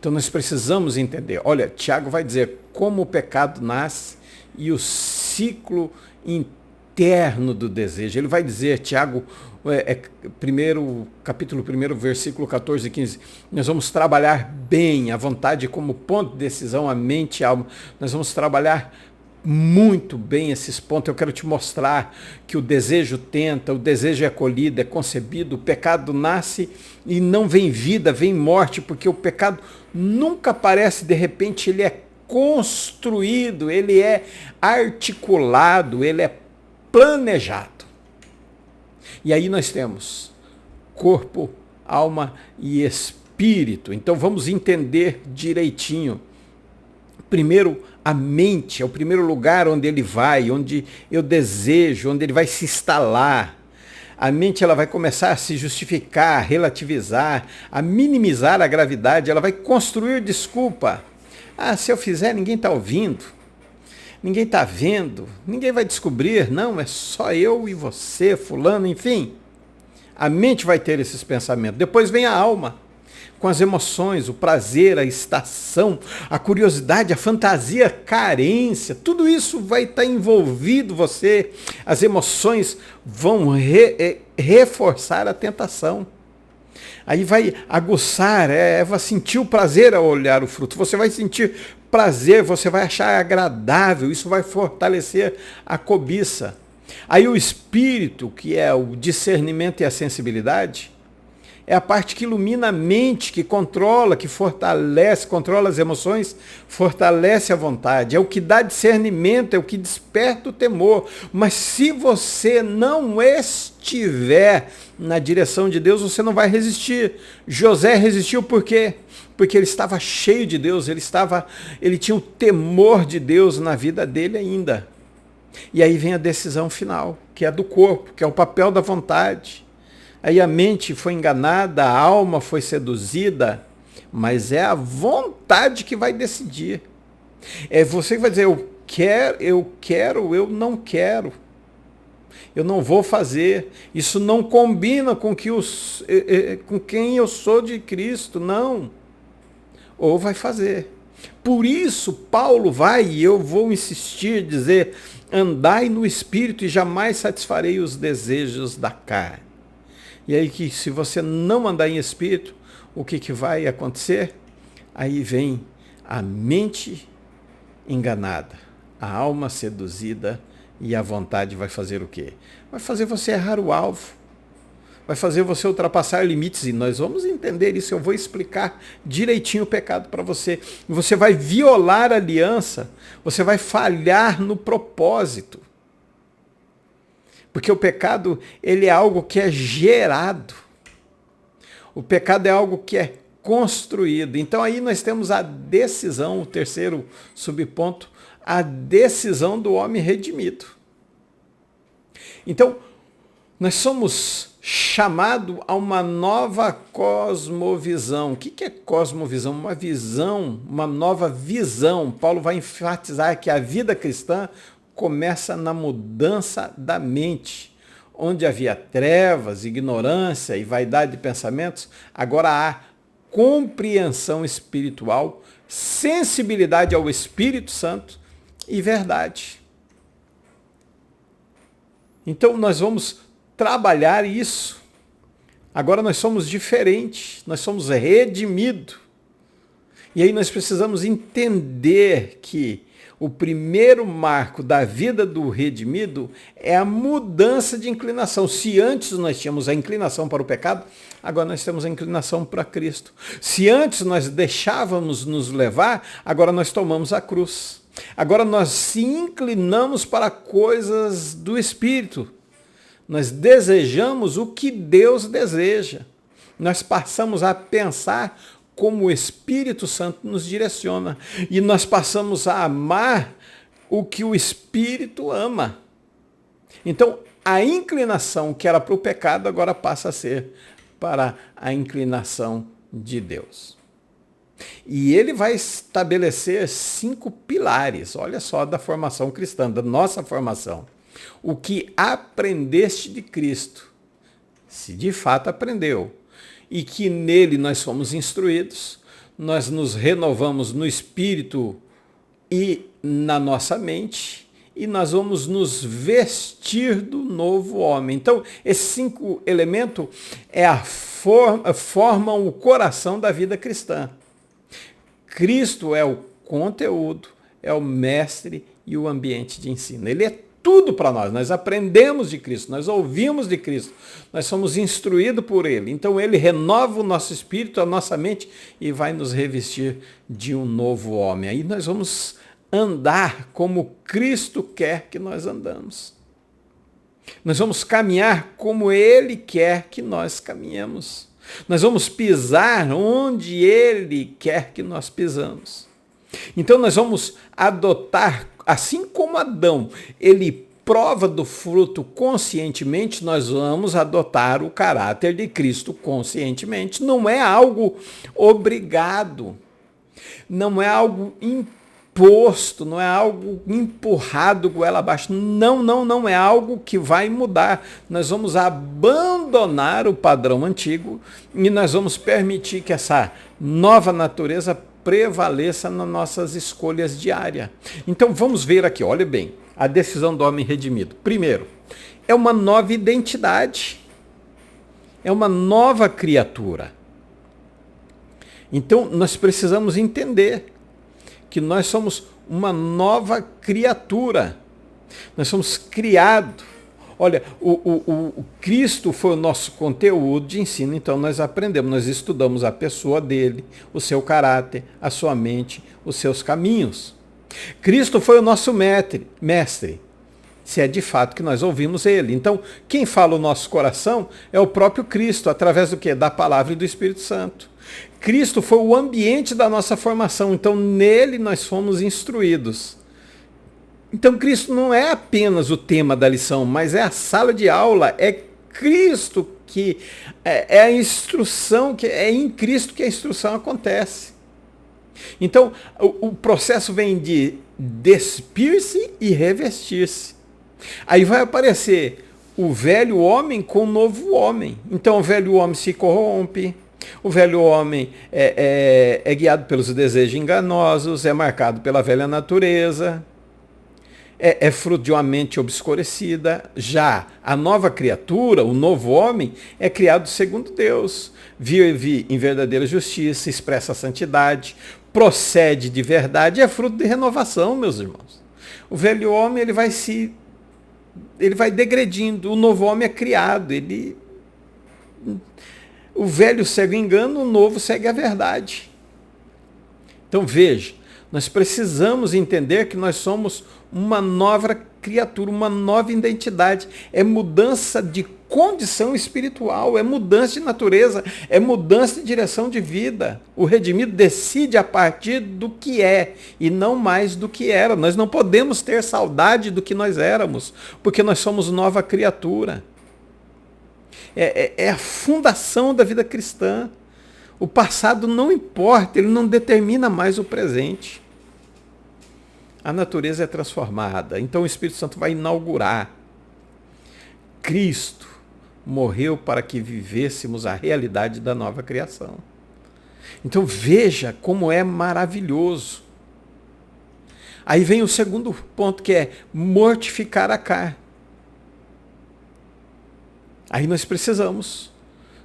Então nós precisamos entender. Olha, Tiago vai dizer como o pecado nasce e o ciclo interno do desejo. Ele vai dizer, Tiago, capítulo 1, versículo 14 e 15, nós vamos trabalhar bem a vontade como ponto de decisão, a mente e a alma. Nós vamos trabalhar muito bem esses pontos. Eu quero te mostrar que o desejo tenta, o desejo é acolhido, é concebido, o pecado nasce e não vem vida, vem morte, porque o pecado nunca aparece de repente, ele é construído, ele é articulado, ele é planejado. E aí nós temos corpo, alma e espírito. Então vamos entender direitinho. Primeiro, a mente é o primeiro lugar onde ele vai, onde eu desejo, onde ele vai se instalar. A mente ela vai começar a se justificar, a relativizar, a minimizar a gravidade, ela vai construir desculpa. Ah, se eu fizer, ninguém está ouvindo, ninguém está vendo, ninguém vai descobrir, não, é só eu e você, fulano, enfim. A mente vai ter esses pensamentos. Depois vem a alma, com as emoções, o prazer, a excitação, a curiosidade, a fantasia, a carência, tudo isso vai estar envolvido você. As emoções vão reforçar a tentação. Aí vai aguçar, vai sentir o prazer ao olhar o fruto. Você vai sentir prazer, você vai achar agradável, isso vai fortalecer a cobiça. Aí o espírito, que é o discernimento e a sensibilidade, É a parte que ilumina a mente, que controla, que fortalece, controla as emoções, fortalece a vontade. É o que dá discernimento, é o que desperta o temor. Mas se você não estiver na direção de Deus, você não vai resistir. José resistiu por quê? Porque ele estava cheio de Deus, ele tinha o temor de Deus na vida dele ainda. E aí vem a decisão final, que é do corpo, que é o papel da vontade. Aí a mente foi enganada, a alma foi seduzida, mas é a vontade que vai decidir. É você que vai dizer, eu quero, eu não quero. Eu não vou fazer. Isso não combina com quem eu sou de Cristo, não. Ou vai fazer. Por isso, Paulo vai, e eu vou insistir, dizer, andai no Espírito e jamais satisfarei os desejos da carne. E aí que se você não andar em Espírito, o que vai acontecer? Aí vem a mente enganada, a alma seduzida e a vontade vai fazer o quê? Vai fazer você errar o alvo, vai fazer você ultrapassar limites e nós vamos entender isso, eu vou explicar direitinho o pecado para você. Você vai violar a aliança, você vai falhar no propósito. Porque o pecado, ele é algo que é gerado. O pecado é algo que é construído. Então aí nós temos a decisão, o terceiro subponto, a decisão do homem redimido. Então, nós somos chamados a uma nova cosmovisão. O que é cosmovisão? Uma visão, uma nova visão. Paulo vai enfatizar que a vida cristã começa na mudança da mente. Onde havia trevas, ignorância e vaidade de pensamentos, agora há compreensão espiritual, sensibilidade ao Espírito Santo e verdade. Então nós vamos trabalhar isso. Agora nós somos diferentes, nós somos redimidos. E aí nós precisamos entender que o primeiro marco da vida do redimido é a mudança de inclinação. Se antes nós tínhamos a inclinação para o pecado, agora nós temos a inclinação para Cristo. Se antes nós deixávamos nos levar, agora nós tomamos a cruz. Agora nós se inclinamos para coisas do Espírito. Nós desejamos o que Deus deseja. Nós passamos a pensar como o Espírito Santo nos direciona. E nós passamos a amar o que o Espírito ama. Então, a inclinação que era para o pecado agora passa a ser para a inclinação de Deus. E ele vai estabelecer 5 pilares, olha só, da formação cristã, da nossa formação. O que aprendeste de Cristo, se de fato aprendeu, e que nele nós fomos instruídos, nós nos renovamos no espírito e na nossa mente, e nós vamos nos vestir do novo homem. Então, esses 5 elementos formam o coração da vida cristã. Cristo é o conteúdo, é o mestre e o ambiente de ensino. Ele é tudo para nós. Nós aprendemos de Cristo, nós ouvimos de Cristo, nós somos instruídos por Ele. Então Ele renova o nosso espírito, a nossa mente e vai nos revestir de um novo homem. Aí nós vamos andar como Cristo quer que nós andamos. Nós vamos caminhar como Ele quer que nós caminhemos. Nós vamos pisar onde Ele quer que nós pisamos. Então nós vamos adotar, assim como Adão, ele prova do fruto conscientemente, nós vamos adotar o caráter de Cristo conscientemente. Não é algo obrigado, não é algo imposto, não é algo empurrado goela abaixo. Não é algo que vai mudar. Nós vamos abandonar o padrão antigo e nós vamos permitir que essa nova natureza prevaleça nas nossas escolhas diárias. Então vamos ver aqui, olha bem, a decisão do homem redimido. Primeiro, é uma nova identidade, é uma nova criatura. Então nós precisamos entender que nós somos uma nova criatura. Nós somos criados. Olha, o Cristo foi o nosso conteúdo de ensino, então nós aprendemos, nós estudamos a pessoa dele, o seu caráter, a sua mente, os seus caminhos. Cristo foi o nosso mestre, se é de fato que nós ouvimos ele. Então, quem fala o nosso coração é o próprio Cristo, através do quê? Da palavra e do Espírito Santo. Cristo foi o ambiente da nossa formação, então nele nós fomos instruídos. Então Cristo não é apenas o tema da lição, mas é a sala de aula, é Cristo que é a instrução, que é em Cristo que a instrução acontece. Então o processo vem de despir-se e revestir-se. Aí vai aparecer o velho homem com o novo homem. Então o velho homem se corrompe, o velho homem é guiado pelos desejos enganosos, é marcado pela velha natureza, é fruto de uma mente obscurecida. Já a nova criatura, o novo homem, é criado segundo Deus, vive em verdadeira justiça, expressa a santidade, procede de verdade, é fruto de renovação, meus irmãos. O velho homem ele vai degredindo, o novo homem é criado, o velho segue o engano, o novo segue a verdade. Então veja, nós precisamos entender que nós somos uma nova criatura, uma nova identidade. É mudança de condição espiritual, é mudança de natureza, é mudança de direção de vida. O redimido decide a partir do que é e não mais do que era. Nós não podemos ter saudade do que nós éramos, porque nós somos nova criatura. É a fundação da vida cristã. O passado não importa, ele não determina mais o presente. A natureza é transformada, então o Espírito Santo vai inaugurar. Cristo morreu para que vivêssemos a realidade da nova criação. Então veja como é maravilhoso. Aí vem o segundo ponto, que é mortificar a carne. Aí nós precisamos.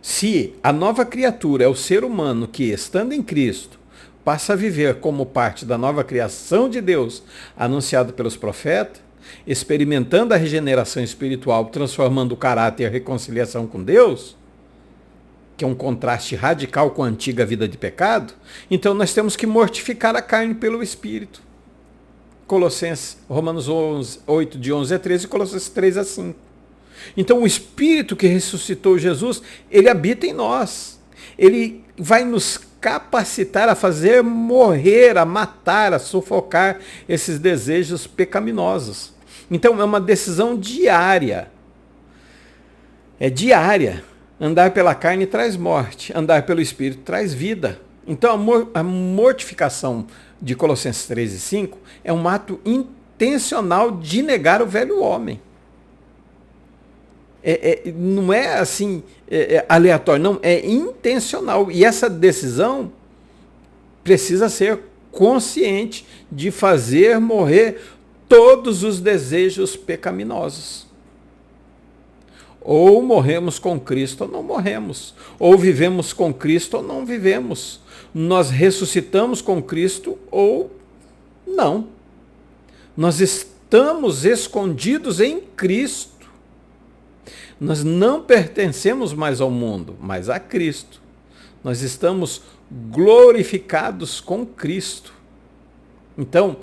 Se a nova criatura é o ser humano que, estando em Cristo, passa a viver como parte da nova criação de Deus, anunciado pelos profetas, experimentando a regeneração espiritual, transformando o caráter e a reconciliação com Deus, que é um contraste radical com a antiga vida de pecado, então nós temos que mortificar a carne pelo Espírito. Romanos 8, de 11 a 13, e Colossenses 3 a 5. Então o Espírito que ressuscitou Jesus, ele habita em nós. Ele vai nos capacitar a fazer morrer, a matar, a sufocar esses desejos pecaminosos. Então é uma decisão diária. É diária. Andar pela carne traz morte, andar pelo Espírito traz vida. Então a mortificação de Colossenses 3 e 5 é um ato intencional de negar o velho homem. Não é assim aleatório, não, é intencional. E essa decisão precisa ser consciente de fazer morrer todos os desejos pecaminosos. Ou morremos com Cristo ou não morremos. Ou vivemos com Cristo ou não vivemos. Nós ressuscitamos com Cristo ou não. Nós estamos escondidos em Cristo. Nós não pertencemos mais ao mundo, mas a Cristo. Nós estamos glorificados com Cristo. Então,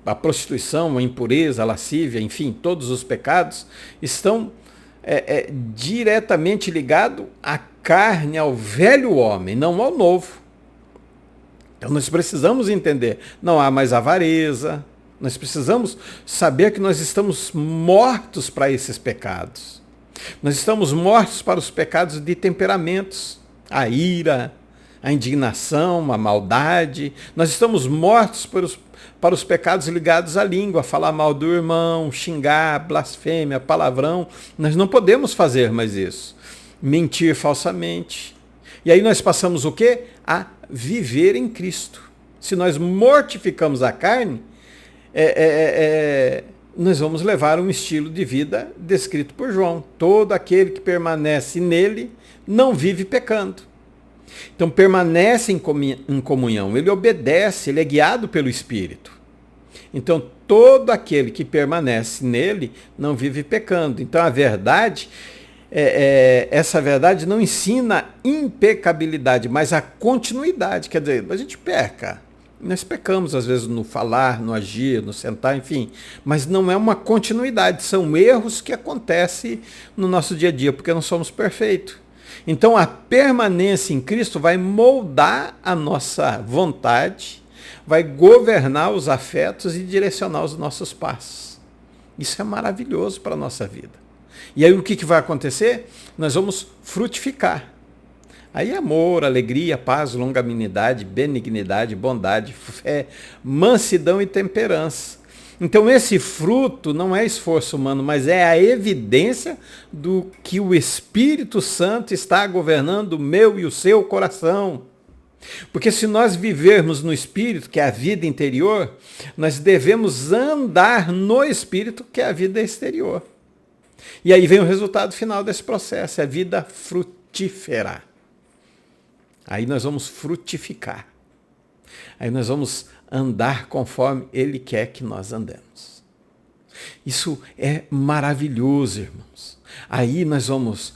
a prostituição, a impureza, a lascívia, enfim, todos os pecados estão diretamente ligados à carne, ao velho homem, não ao novo. Então nós precisamos entender, não há mais avareza. Nós precisamos saber que nós estamos mortos para esses pecados. Nós estamos mortos para os pecados de temperamentos, a ira, a indignação, a maldade. Nós estamos mortos para os pecados ligados à língua, falar mal do irmão, xingar, blasfêmia, palavrão. Nós não podemos fazer mais isso. Mentir falsamente. E aí nós passamos o quê? A viver em Cristo. Se nós mortificamos a carne, nós vamos levar um estilo de vida descrito por João. Todo aquele que permanece nele não vive pecando. Então permanece em comunhão, ele obedece, ele é guiado pelo Espírito. Então, todo aquele que permanece nele não vive pecando. Então, a verdade, essa verdade não ensina impecabilidade, mas a continuidade. Quer dizer, a gente peca. Nós pecamos, às vezes, no falar, no agir, no sentar, enfim. Mas não é uma continuidade. São erros que acontecem no nosso dia a dia, porque não somos perfeitos. Então, a permanência em Cristo vai moldar a nossa vontade, vai governar os afetos e direcionar os nossos passos. Isso é maravilhoso para a nossa vida. E aí o que vai acontecer? Nós vamos frutificar. Aí amor, alegria, paz, longanimidade, benignidade, bondade, fé, mansidão e temperança. Então esse fruto não é esforço humano, mas é a evidência do que o Espírito Santo está governando o meu e o seu coração. Porque se nós vivermos no Espírito, que é a vida interior, nós devemos andar no Espírito, que é a vida exterior. E aí vem o resultado final desse processo, é a vida frutífera. Aí nós vamos frutificar. Aí nós vamos andar conforme Ele quer que nós andemos. Isso é maravilhoso, irmãos. Aí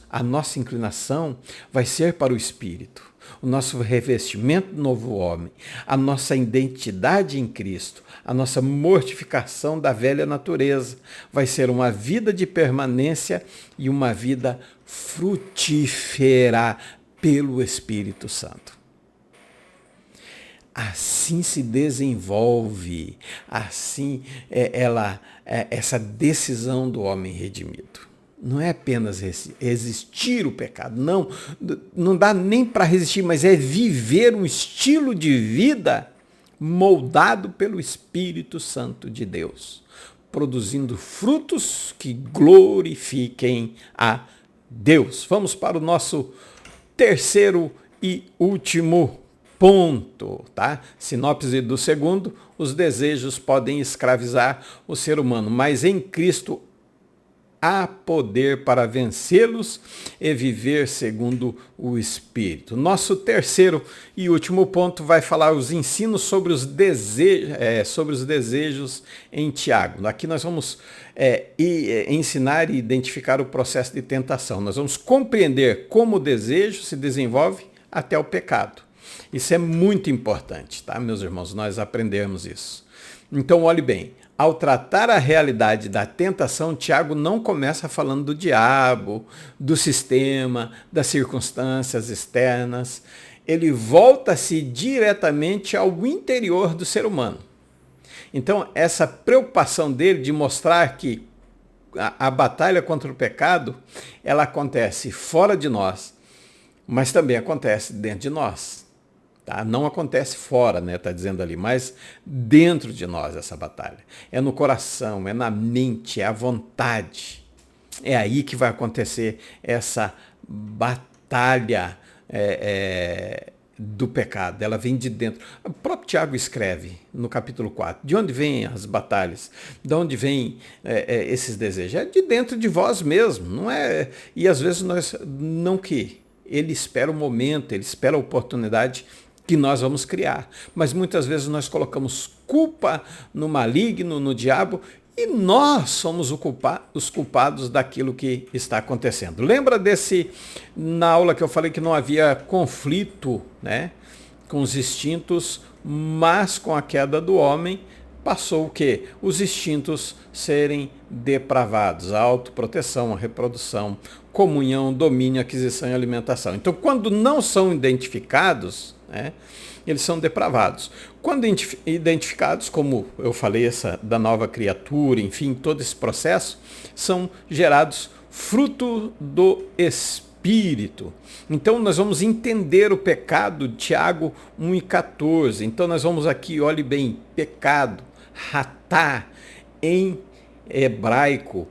a nossa inclinação vai ser para o Espírito. O nosso revestimento do novo homem, a nossa identidade em Cristo, a nossa mortificação da velha natureza, vai ser uma vida de permanência e uma vida frutífera pelo Espírito Santo. Assim se desenvolve, assim essa decisão do homem redimido. Não é apenas resistir o pecado, não dá nem para resistir, mas é viver um estilo de vida moldado pelo Espírito Santo de Deus, produzindo frutos que glorifiquem a Deus. Vamos para o nosso terceiro e último ponto, tá? Sinopse do segundo: os desejos podem escravizar o ser humano, mas em Cristo há poder para vencê-los e viver segundo o Espírito. Nosso terceiro e último ponto vai falar os ensinos sobre os desejos em Tiago. Aqui nós vamos ensinar e identificar o processo de tentação. Nós vamos compreender como o desejo se desenvolve até o pecado. Isso é muito importante, tá, meus irmãos? Nós aprendermos isso. Então, olhe bem. Ao tratar a realidade da tentação, Tiago não começa falando do diabo, do sistema, das circunstâncias externas. Ele volta-se diretamente ao interior do ser humano. Então, essa preocupação dele de mostrar que a batalha contra o pecado, ela acontece fora de nós, mas também acontece dentro de nós. Tá? Não acontece fora, né? Está dizendo ali, mas dentro de nós essa batalha. É no coração, é na mente, é a vontade. É aí que vai acontecer essa batalha do pecado. Ela vem de dentro. O próprio Tiago escreve no capítulo 4. De onde vêm as batalhas? De onde vêm esses desejos? É de dentro de vós mesmo. Não é? E às vezes nós não que. Ele espera o momento, ele espera a oportunidade que nós vamos criar. Mas muitas vezes nós colocamos culpa no maligno, no diabo, e nós somos os culpados daquilo que está acontecendo. Lembra na aula que eu falei que não havia conflito, né, com os instintos, mas com a queda do homem, passou o quê? Os instintos serem depravados, a autoproteção, a reprodução, comunhão, domínio, aquisição e alimentação. Então, quando não são identificados, né, eles são depravados. Quando identificados, como eu falei, da nova criatura, enfim, todo esse processo, são gerados fruto do Espírito. Então, nós vamos entender o pecado, Tiago 1,14. Então, nós vamos aqui, olhe bem, pecado, ratá, em hebraico,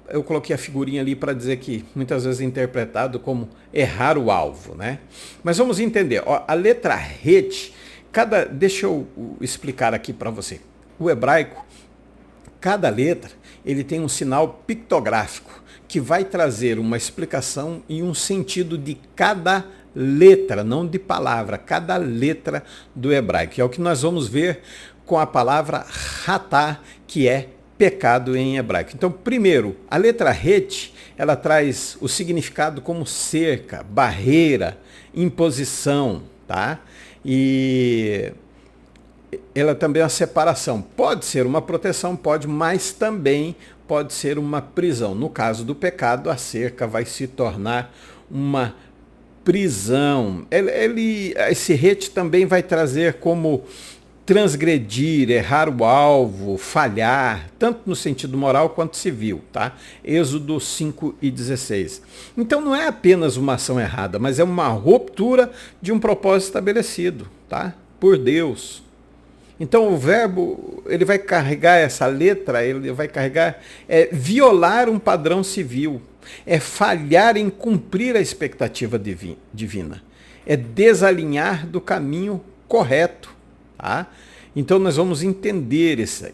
eu coloquei a figurinha ali para dizer que muitas vezes é interpretado como errar o alvo, né? Mas vamos entender. Ó, a letra het, deixa eu explicar aqui para você. O hebraico, cada letra, ele tem um sinal pictográfico que vai trazer uma explicação e um sentido de cada letra, não de palavra, cada letra do hebraico. É o que nós vamos ver com a palavra ratá, que é pecado em hebraico. Então, primeiro, a letra het, ela traz o significado como cerca, barreira, imposição, tá? E ela também é uma separação. Pode ser uma proteção, pode, mas também pode ser uma prisão. No caso do pecado, a cerca vai se tornar uma prisão. Esse het também vai trazer como transgredir, errar o alvo, falhar, tanto no sentido moral quanto civil, tá? Êxodo 5:16. Então não é apenas uma ação errada, mas é uma ruptura de um propósito estabelecido, tá? Por Deus. Então o verbo, ele vai carregar essa letra, ele vai carregar, violar um padrão civil, é falhar em cumprir a expectativa divina, é desalinhar do caminho correto. Tá? Então nós vamos entender isso aí.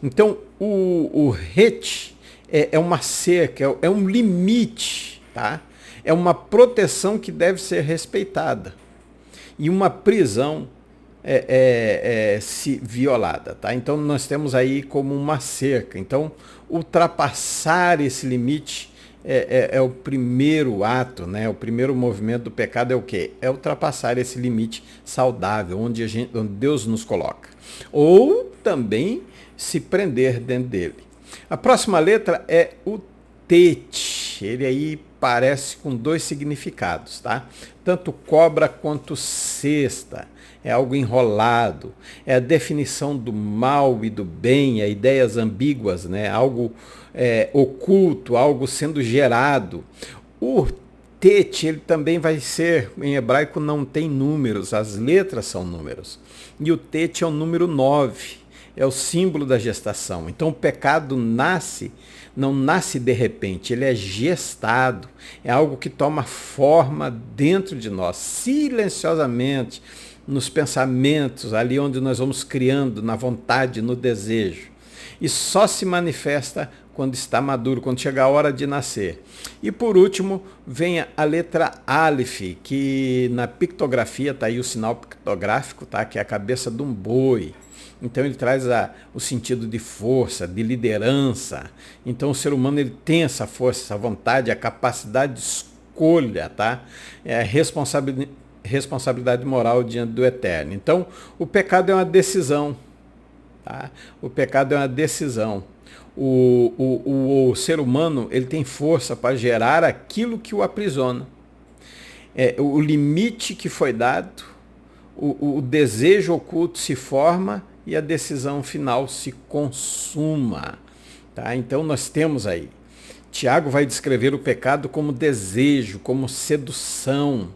Então o het é uma cerca, é um limite, tá? É uma proteção que deve ser respeitada. E uma prisão se violada. Tá? Então nós temos aí como uma cerca. Então ultrapassar esse limite é o primeiro ato, né? O primeiro movimento do pecado é o quê? É ultrapassar esse limite saudável, onde Deus nos coloca. Ou também se prender dentro dele. A próxima letra é o tet. Ele aí parece com dois significados, tá? Tanto cobra quanto cesta. É algo enrolado. É a definição do mal e do bem, é ideias ambíguas, né? Algo oculto, algo sendo gerado. O tet, ele também vai ser, em hebraico não tem números, as letras são números. E o tet é o número 9, é o símbolo da gestação. Então o pecado não nasce de repente, ele é gestado, é algo que toma forma dentro de nós, silenciosamente, nos pensamentos, ali onde nós vamos criando, na vontade, no desejo. E só se manifesta quando está maduro, quando chega a hora de nascer. E por último, vem a letra Aleph, que na pictografia, está aí o sinal pictográfico, tá? Que é a cabeça de um boi. Então ele traz o sentido de força, de liderança. Então o ser humano ele tem essa força, essa vontade, a capacidade de escolha, tá? É a responsabilidade moral diante do Eterno. Então o pecado é uma decisão. Tá? O pecado é uma decisão. O ser humano ele tem força para gerar aquilo que o aprisiona. O limite que foi dado, o desejo oculto se forma e a decisão final se consuma. Tá? Então nós temos aí. Tiago vai descrever o pecado como desejo, como sedução,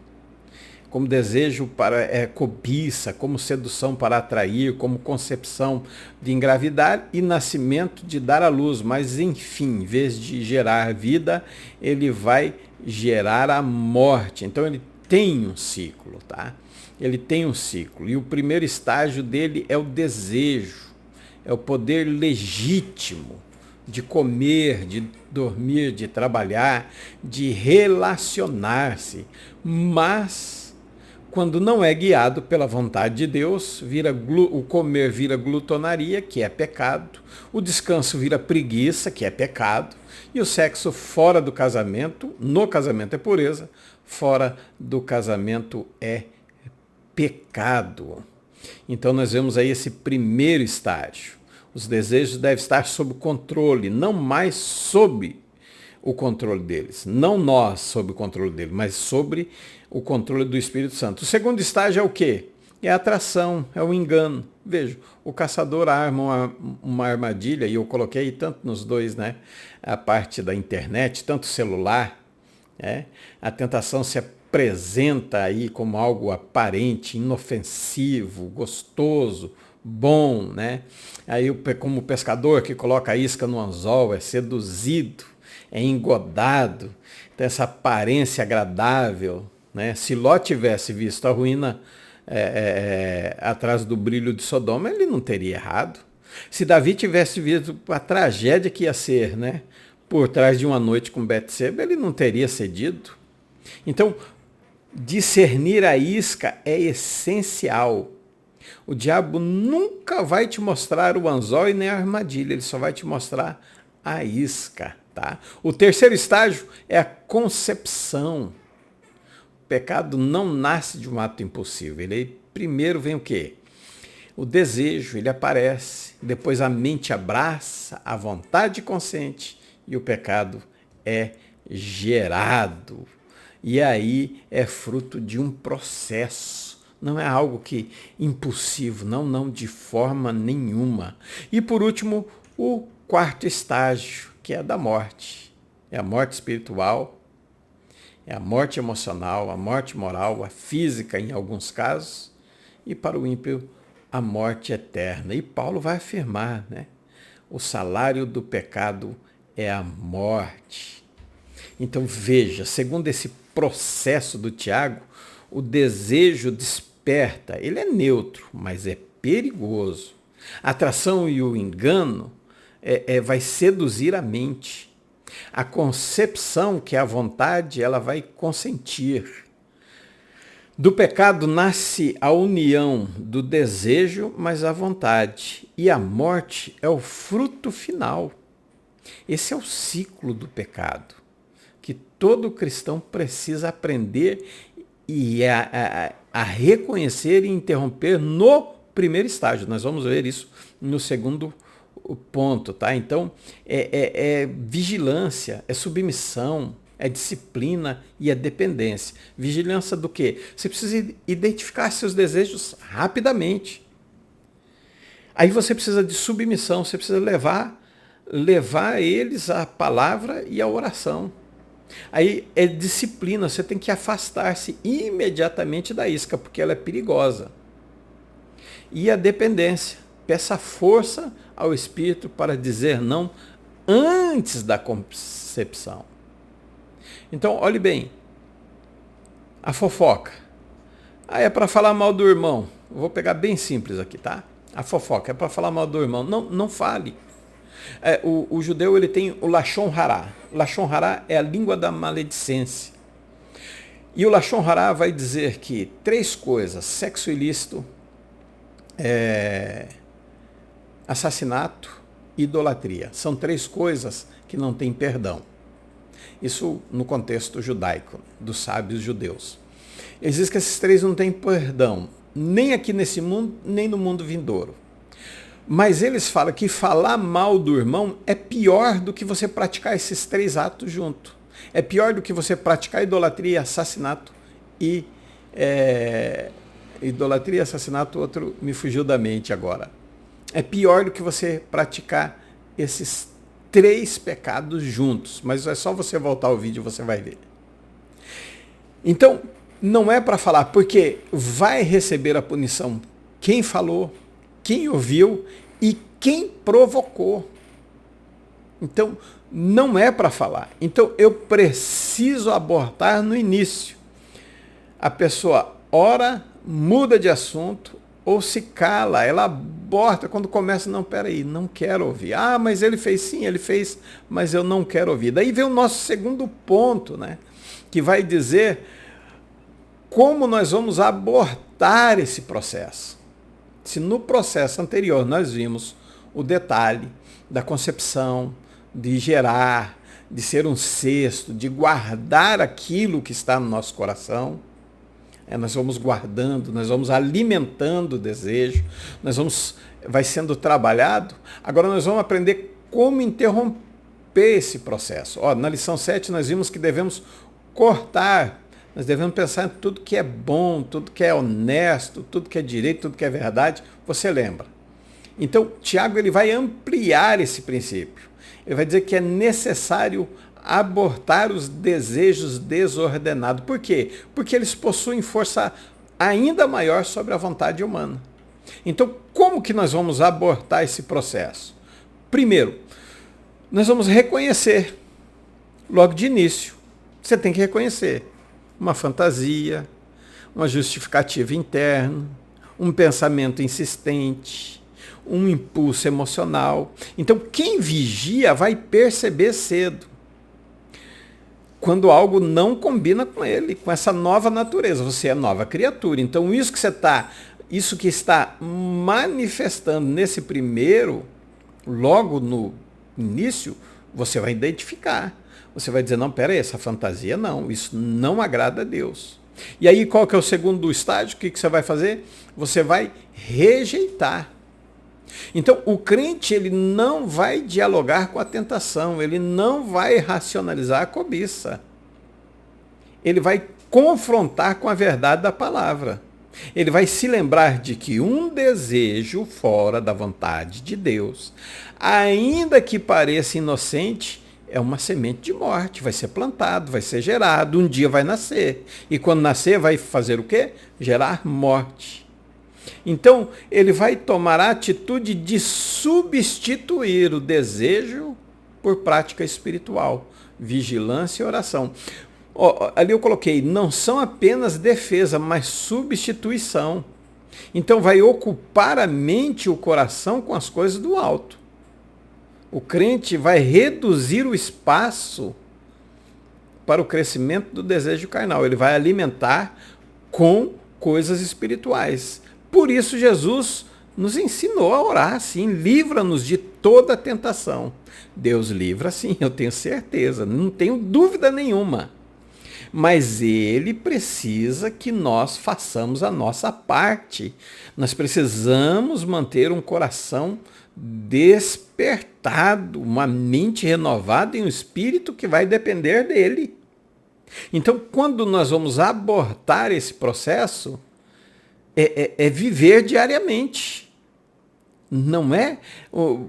como desejo para cobiça, como sedução para atrair, como concepção de engravidar e nascimento de dar à luz. Mas, enfim, em vez de gerar vida, ele vai gerar a morte. Então, ele tem um ciclo, tá? Ele tem um ciclo. E o primeiro estágio dele é o desejo, é o poder legítimo de comer, de dormir, de trabalhar, de relacionar-se. Mas quando não é guiado pela vontade de Deus, o comer vira glutonaria, que é pecado, o descanso vira preguiça, que é pecado, e o sexo fora do casamento, no casamento é pureza, fora do casamento é pecado. Então nós vemos aí esse primeiro estágio. Os desejos devem estar sob controle, não mais sob o controle deles. Não nós sob o controle deles, mas sobre o controle do Espírito Santo. O segundo estágio é o quê? É a atração, é o engano. Veja, o caçador arma uma armadilha, e eu coloquei tanto nos dois, né? A parte da internet, tanto celular, né? A tentação se apresenta aí como algo aparente, inofensivo, gostoso, bom, né? Aí como o pescador que coloca a isca no anzol é seduzido, é engodado, tem essa aparência agradável, né? Se Ló tivesse visto a ruína atrás do brilho de Sodoma, ele não teria errado. Se Davi tivesse visto a tragédia que ia ser, né? Por trás de uma noite com Betseba, ele não teria cedido. Então, discernir a isca é essencial. O diabo nunca vai te mostrar o anzol e nem a armadilha, ele só vai te mostrar a isca, tá? O terceiro estágio é a concepção. O pecado não nasce de um ato impulsivo. Primeiro vem o quê? O desejo, ele aparece, depois a mente abraça, a vontade consente e o pecado é gerado. E aí é fruto de um processo. Não é algo que impulsivo, não, de forma nenhuma. E por último, o quarto estágio, que é a da morte. É a morte espiritual, é a morte emocional, a morte moral, a física em alguns casos, e para o ímpio, a morte eterna. E Paulo vai afirmar, né? O salário do pecado é a morte. Então veja, segundo esse processo do Tiago, o desejo desperta, ele é neutro, mas é perigoso. A atração e o engano vai seduzir a mente. A concepção, que é a vontade, ela vai consentir. Do pecado nasce a união do desejo, mas a vontade. E a morte é o fruto final. Esse é o ciclo do pecado, que todo cristão precisa aprender e a reconhecer e interromper no primeiro estágio. Nós vamos ver isso no segundo ponto, tá? Então, é vigilância, é submissão, é disciplina e é dependência. Vigilância do quê? Você precisa identificar seus desejos rapidamente. Aí você precisa de submissão, você precisa levar eles à palavra e à oração. Aí é disciplina, você tem que afastar-se imediatamente da isca, porque ela é perigosa. E a dependência, peça força ao Espírito para dizer não antes da concepção. Então, olhe bem, a fofoca. É para falar mal do irmão. Eu vou pegar bem simples aqui, tá? A fofoca é para falar mal do irmão. Não fale. O judeu ele tem o Lashon Hará. Lashon Hará é a língua da maledicência. E o Lashon Hará vai dizer que 3 coisas: sexo ilícito, assassinato e idolatria. São 3 coisas que não têm perdão. Isso no contexto judaico, dos sábios judeus. Eles dizem que esses 3 não têm perdão, nem aqui nesse mundo, nem no mundo vindouro. Mas eles falam que falar mal do irmão é pior do que você praticar esses 3 atos junto. É pior do que você praticar idolatria e assassinato. E idolatria e assassinato, outro me fugiu da mente agora. É pior do que você praticar esses 3 pecados juntos. Mas é só você voltar ao vídeo e você vai ver. Então, não é para falar, porque vai receber a punição quem falou, quem ouviu e quem provocou. Então, não é para falar. Então, eu preciso abortar no início. A pessoa ora, muda de assunto ou se cala. Ela aborta quando começa, não, peraí, não quero ouvir. Ah, mas ele fez sim, ele fez, mas eu não quero ouvir. Daí vem o nosso segundo ponto, né? Que vai dizer como nós vamos abortar esse processo. Se no processo anterior nós vimos o detalhe da concepção, de gerar, de ser um cesto, de guardar aquilo que está no nosso coração, nós vamos guardando, nós vamos alimentando o desejo, vai sendo trabalhado. Agora nós vamos aprender como interromper esse processo. Na lição 7 nós vimos que devemos cortar. Nós devemos pensar em tudo que é bom, tudo que é honesto, tudo que é direito, tudo que é verdade. Você lembra? Então, Tiago ele vai ampliar esse princípio. Ele vai dizer que é necessário abortar os desejos desordenados. Por quê? Porque eles possuem força ainda maior sobre a vontade humana. Então, como que nós vamos abortar esse processo? Primeiro, nós vamos reconhecer, logo de início. Você tem que reconhecer uma fantasia, uma justificativa interna, um pensamento insistente, um impulso emocional. Então, quem vigia vai perceber cedo quando algo não combina com ele, com essa nova natureza. Você é nova criatura. Então, isso que você está isso que está manifestando nesse primeiro, logo no início, você vai identificar. Você vai dizer, não, pera aí, essa fantasia não, isso não agrada a Deus. E aí qual que é o segundo estágio? O que você vai fazer? Você vai rejeitar. Então, o crente, ele não vai dialogar com a tentação, ele não vai racionalizar a cobiça. Ele vai confrontar com a verdade da palavra. Ele vai se lembrar de que um desejo fora da vontade de Deus, ainda que pareça inocente, é uma semente de morte, vai ser plantado, vai ser gerado, um dia vai nascer. E quando nascer, vai fazer o quê? Gerar morte. Então, ele vai tomar a atitude de substituir o desejo por prática espiritual, vigilância e oração. Ali eu coloquei, não são apenas defesa, mas substituição. Então, vai ocupar a mente e o coração com as coisas do alto. O crente vai reduzir o espaço para o crescimento do desejo carnal. Ele vai alimentar com coisas espirituais. Por isso Jesus nos ensinou a orar assim, livra-nos de toda tentação. Deus livra sim, eu tenho certeza, não tenho dúvida nenhuma. Mas ele precisa que nós façamos a nossa parte. Nós precisamos manter um coração despertado, uma mente renovada e um espírito que vai depender dele. Então, quando nós vamos abortar esse processo, é viver diariamente. Não é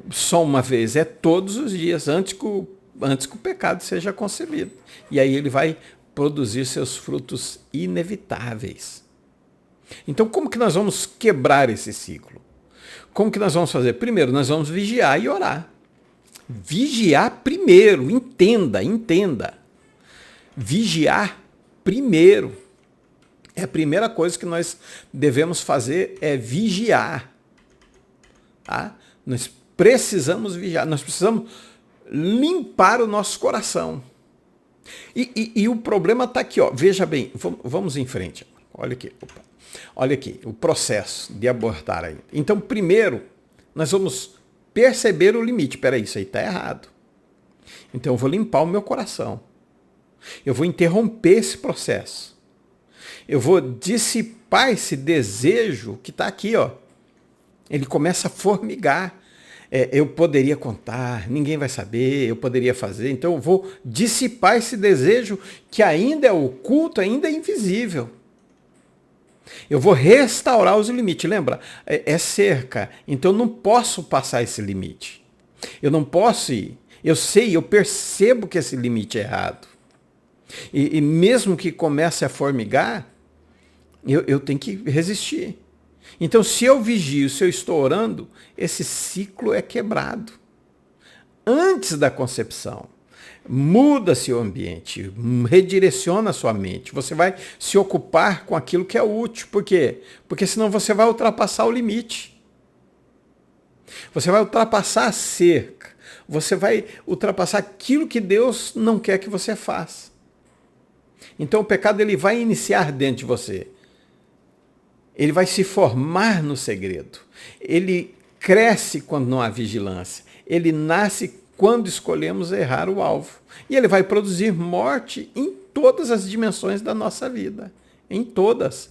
só uma vez, é todos os dias, antes que o pecado seja concebido. E aí ele vai produzir seus frutos inevitáveis. Então, como que nós vamos quebrar esse ciclo? Como que nós vamos fazer? Primeiro, nós vamos vigiar e orar. Vigiar primeiro, entenda. Vigiar primeiro. É a primeira coisa que nós devemos fazer, é vigiar. Tá? Nós precisamos vigiar, nós precisamos limpar o nosso coração. E o problema está aqui, ó. Veja bem, vamos em frente. Olha aqui, olha aqui, o processo de abortar aí. Então, primeiro, nós vamos perceber o limite. Peraí, isso aí está errado. Então, eu vou limpar o meu coração. Eu vou interromper esse processo. Eu vou dissipar esse desejo que está aqui, ó. Ele começa a formigar. Eu poderia contar, ninguém vai saber, eu poderia fazer. Então eu vou dissipar esse desejo que ainda é oculto, ainda é invisível. Eu vou restaurar os limites. Lembra? É cerca. Então eu não posso passar esse limite. Eu não posso ir. Eu sei, eu percebo que esse limite é errado. E mesmo que comece a formigar, eu tenho que resistir. Então, se eu vigio, se eu estou orando, esse ciclo é quebrado. Antes da concepção, muda-se o ambiente, redireciona a sua mente. Você vai se ocupar com aquilo que é útil. Por quê? Porque senão você vai ultrapassar o limite. Você vai ultrapassar a cerca. Você vai ultrapassar aquilo que Deus não quer que você faça. Então, o pecado ele vai iniciar dentro de você. Ele vai se formar no segredo. Ele cresce quando não há vigilância. Ele nasce quando escolhemos errar o alvo. E ele vai produzir morte em todas as dimensões da nossa vida. Em todas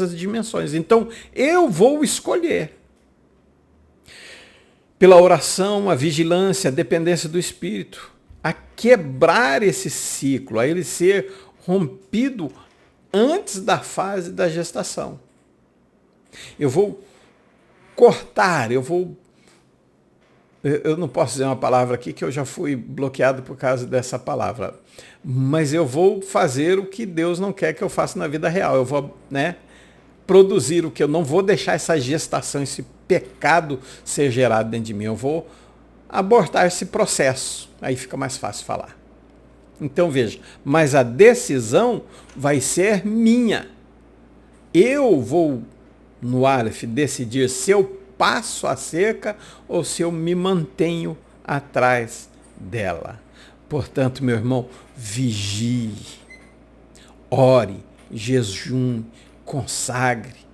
as dimensões. Então, eu vou escolher. Pela oração, a vigilância, a dependência do Espírito, a quebrar esse ciclo, a ele ser rompido antes da fase da gestação. Eu vou cortar, eu não posso dizer uma palavra aqui que eu já fui bloqueado por causa dessa palavra, mas eu vou fazer o que Deus não quer que eu faça na vida real. Eu vou, produzir o que eu não vou deixar essa gestação, esse pecado ser gerado dentro de mim. Eu vou abortar esse processo. Aí fica mais fácil falar. Então veja, mas a decisão vai ser minha. Eu vou no Aleph decidir se eu passo a cerca ou se eu me mantenho atrás dela. Portanto, meu irmão, vigie, ore, jejum, consagre.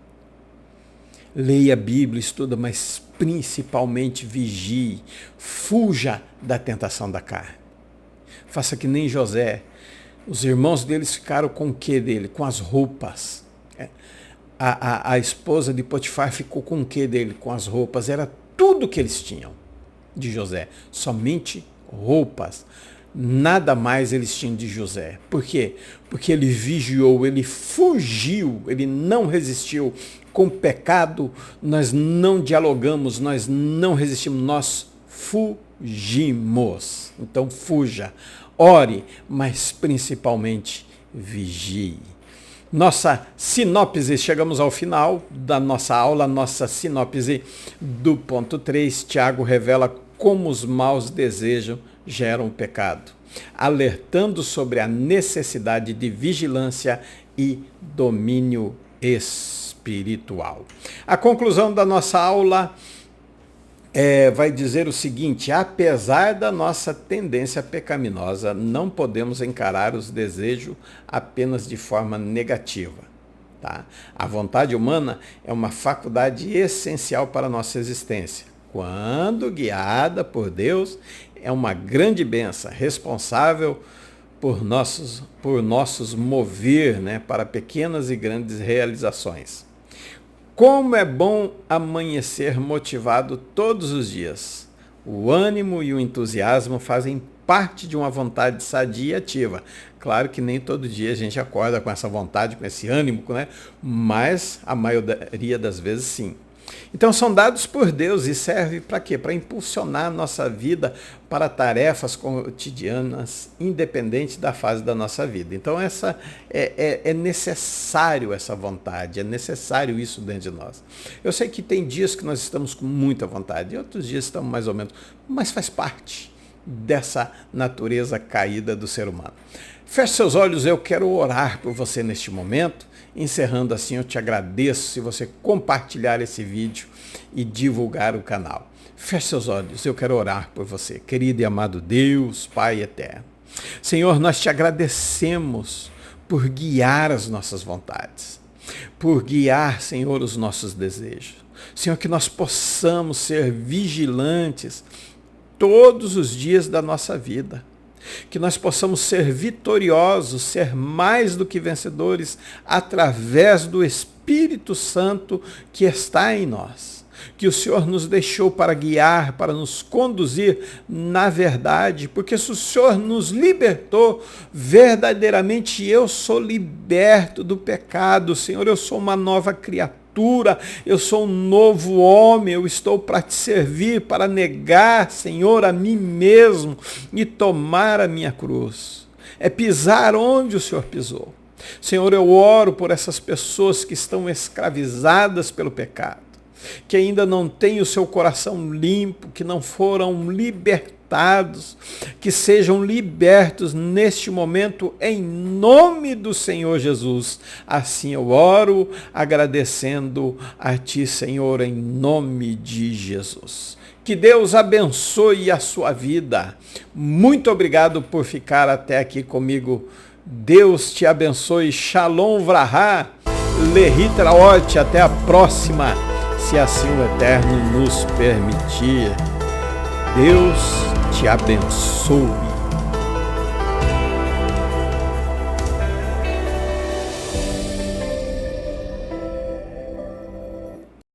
Leia a Bíblia, estuda, mas principalmente vigie. Fuja da tentação da carne. Faça que nem José. Os irmãos deles ficaram com o que dele? Com as roupas. A esposa de Potifar ficou com o que dele? Com as roupas. Era tudo que eles tinham de José. Somente roupas. Nada mais eles tinham de José. Por quê? Porque ele vigiou, ele fugiu, ele não resistiu. Com o pecado, nós não dialogamos, nós não resistimos, nós fugimos. Então fuja, ore, mas principalmente vigie. Nossa sinopse, chegamos ao final da nossa aula, nossa sinopse do ponto 3, Tiago revela como os maus desejos geram pecado, alertando sobre a necessidade de vigilância e domínio espiritual. A conclusão da nossa aula vai dizer o seguinte: apesar da nossa tendência pecaminosa, não podemos encarar os desejos apenas de forma negativa. Tá? A vontade humana é uma faculdade essencial para a nossa existência. Quando guiada por Deus, é uma grande bênção, responsável por nossos mover, né, para pequenas e grandes realizações. Como é bom amanhecer motivado todos os dias. O ânimo e o entusiasmo fazem parte de uma vontade sadia e ativa. Claro que nem todo dia a gente acorda com essa vontade, com esse ânimo, né? Mas a maioria das vezes sim. Então são dados por Deus e serve para quê? Para impulsionar a nossa vida para tarefas cotidianas, independente da fase da nossa vida. Então essa é necessário essa vontade, é necessário isso dentro de nós. Eu sei que tem dias que nós estamos com muita vontade e outros dias estamos mais ou menos, mas faz parte dessa natureza caída do ser humano. Feche seus olhos, eu quero orar por você neste momento. Encerrando assim, eu te agradeço se você compartilhar esse vídeo e divulgar o canal. Feche seus olhos, eu quero orar por você. Querido e amado Deus, Pai eterno. Senhor, nós te agradecemos por guiar as nossas vontades, por guiar, Senhor, os nossos desejos. Senhor, que nós possamos ser vigilantes todos os dias da nossa vida. Que nós possamos ser vitoriosos, ser mais do que vencedores através do Espírito Santo que está em nós. Que o Senhor nos deixou para guiar, para nos conduzir na verdade, porque se o Senhor nos libertou, verdadeiramente eu sou liberto do pecado, Senhor, eu sou uma nova criatura. Eu sou um novo homem, eu estou para te servir, para negar, Senhor, a mim mesmo e tomar a minha cruz. É pisar onde o Senhor pisou. Senhor, eu oro por essas pessoas que estão escravizadas pelo pecado, que ainda não têm o seu coração limpo, que não foram libertados, que sejam libertos neste momento em nome do Senhor Jesus. Assim eu oro, agradecendo a Ti, Senhor, em nome de Jesus. Que Deus abençoe a sua vida. Muito obrigado por ficar até aqui comigo. Deus te abençoe. Shalom Vrahá, Lehit Raot. Até a próxima, se assim o Eterno nos permitir. Deus te abençoe.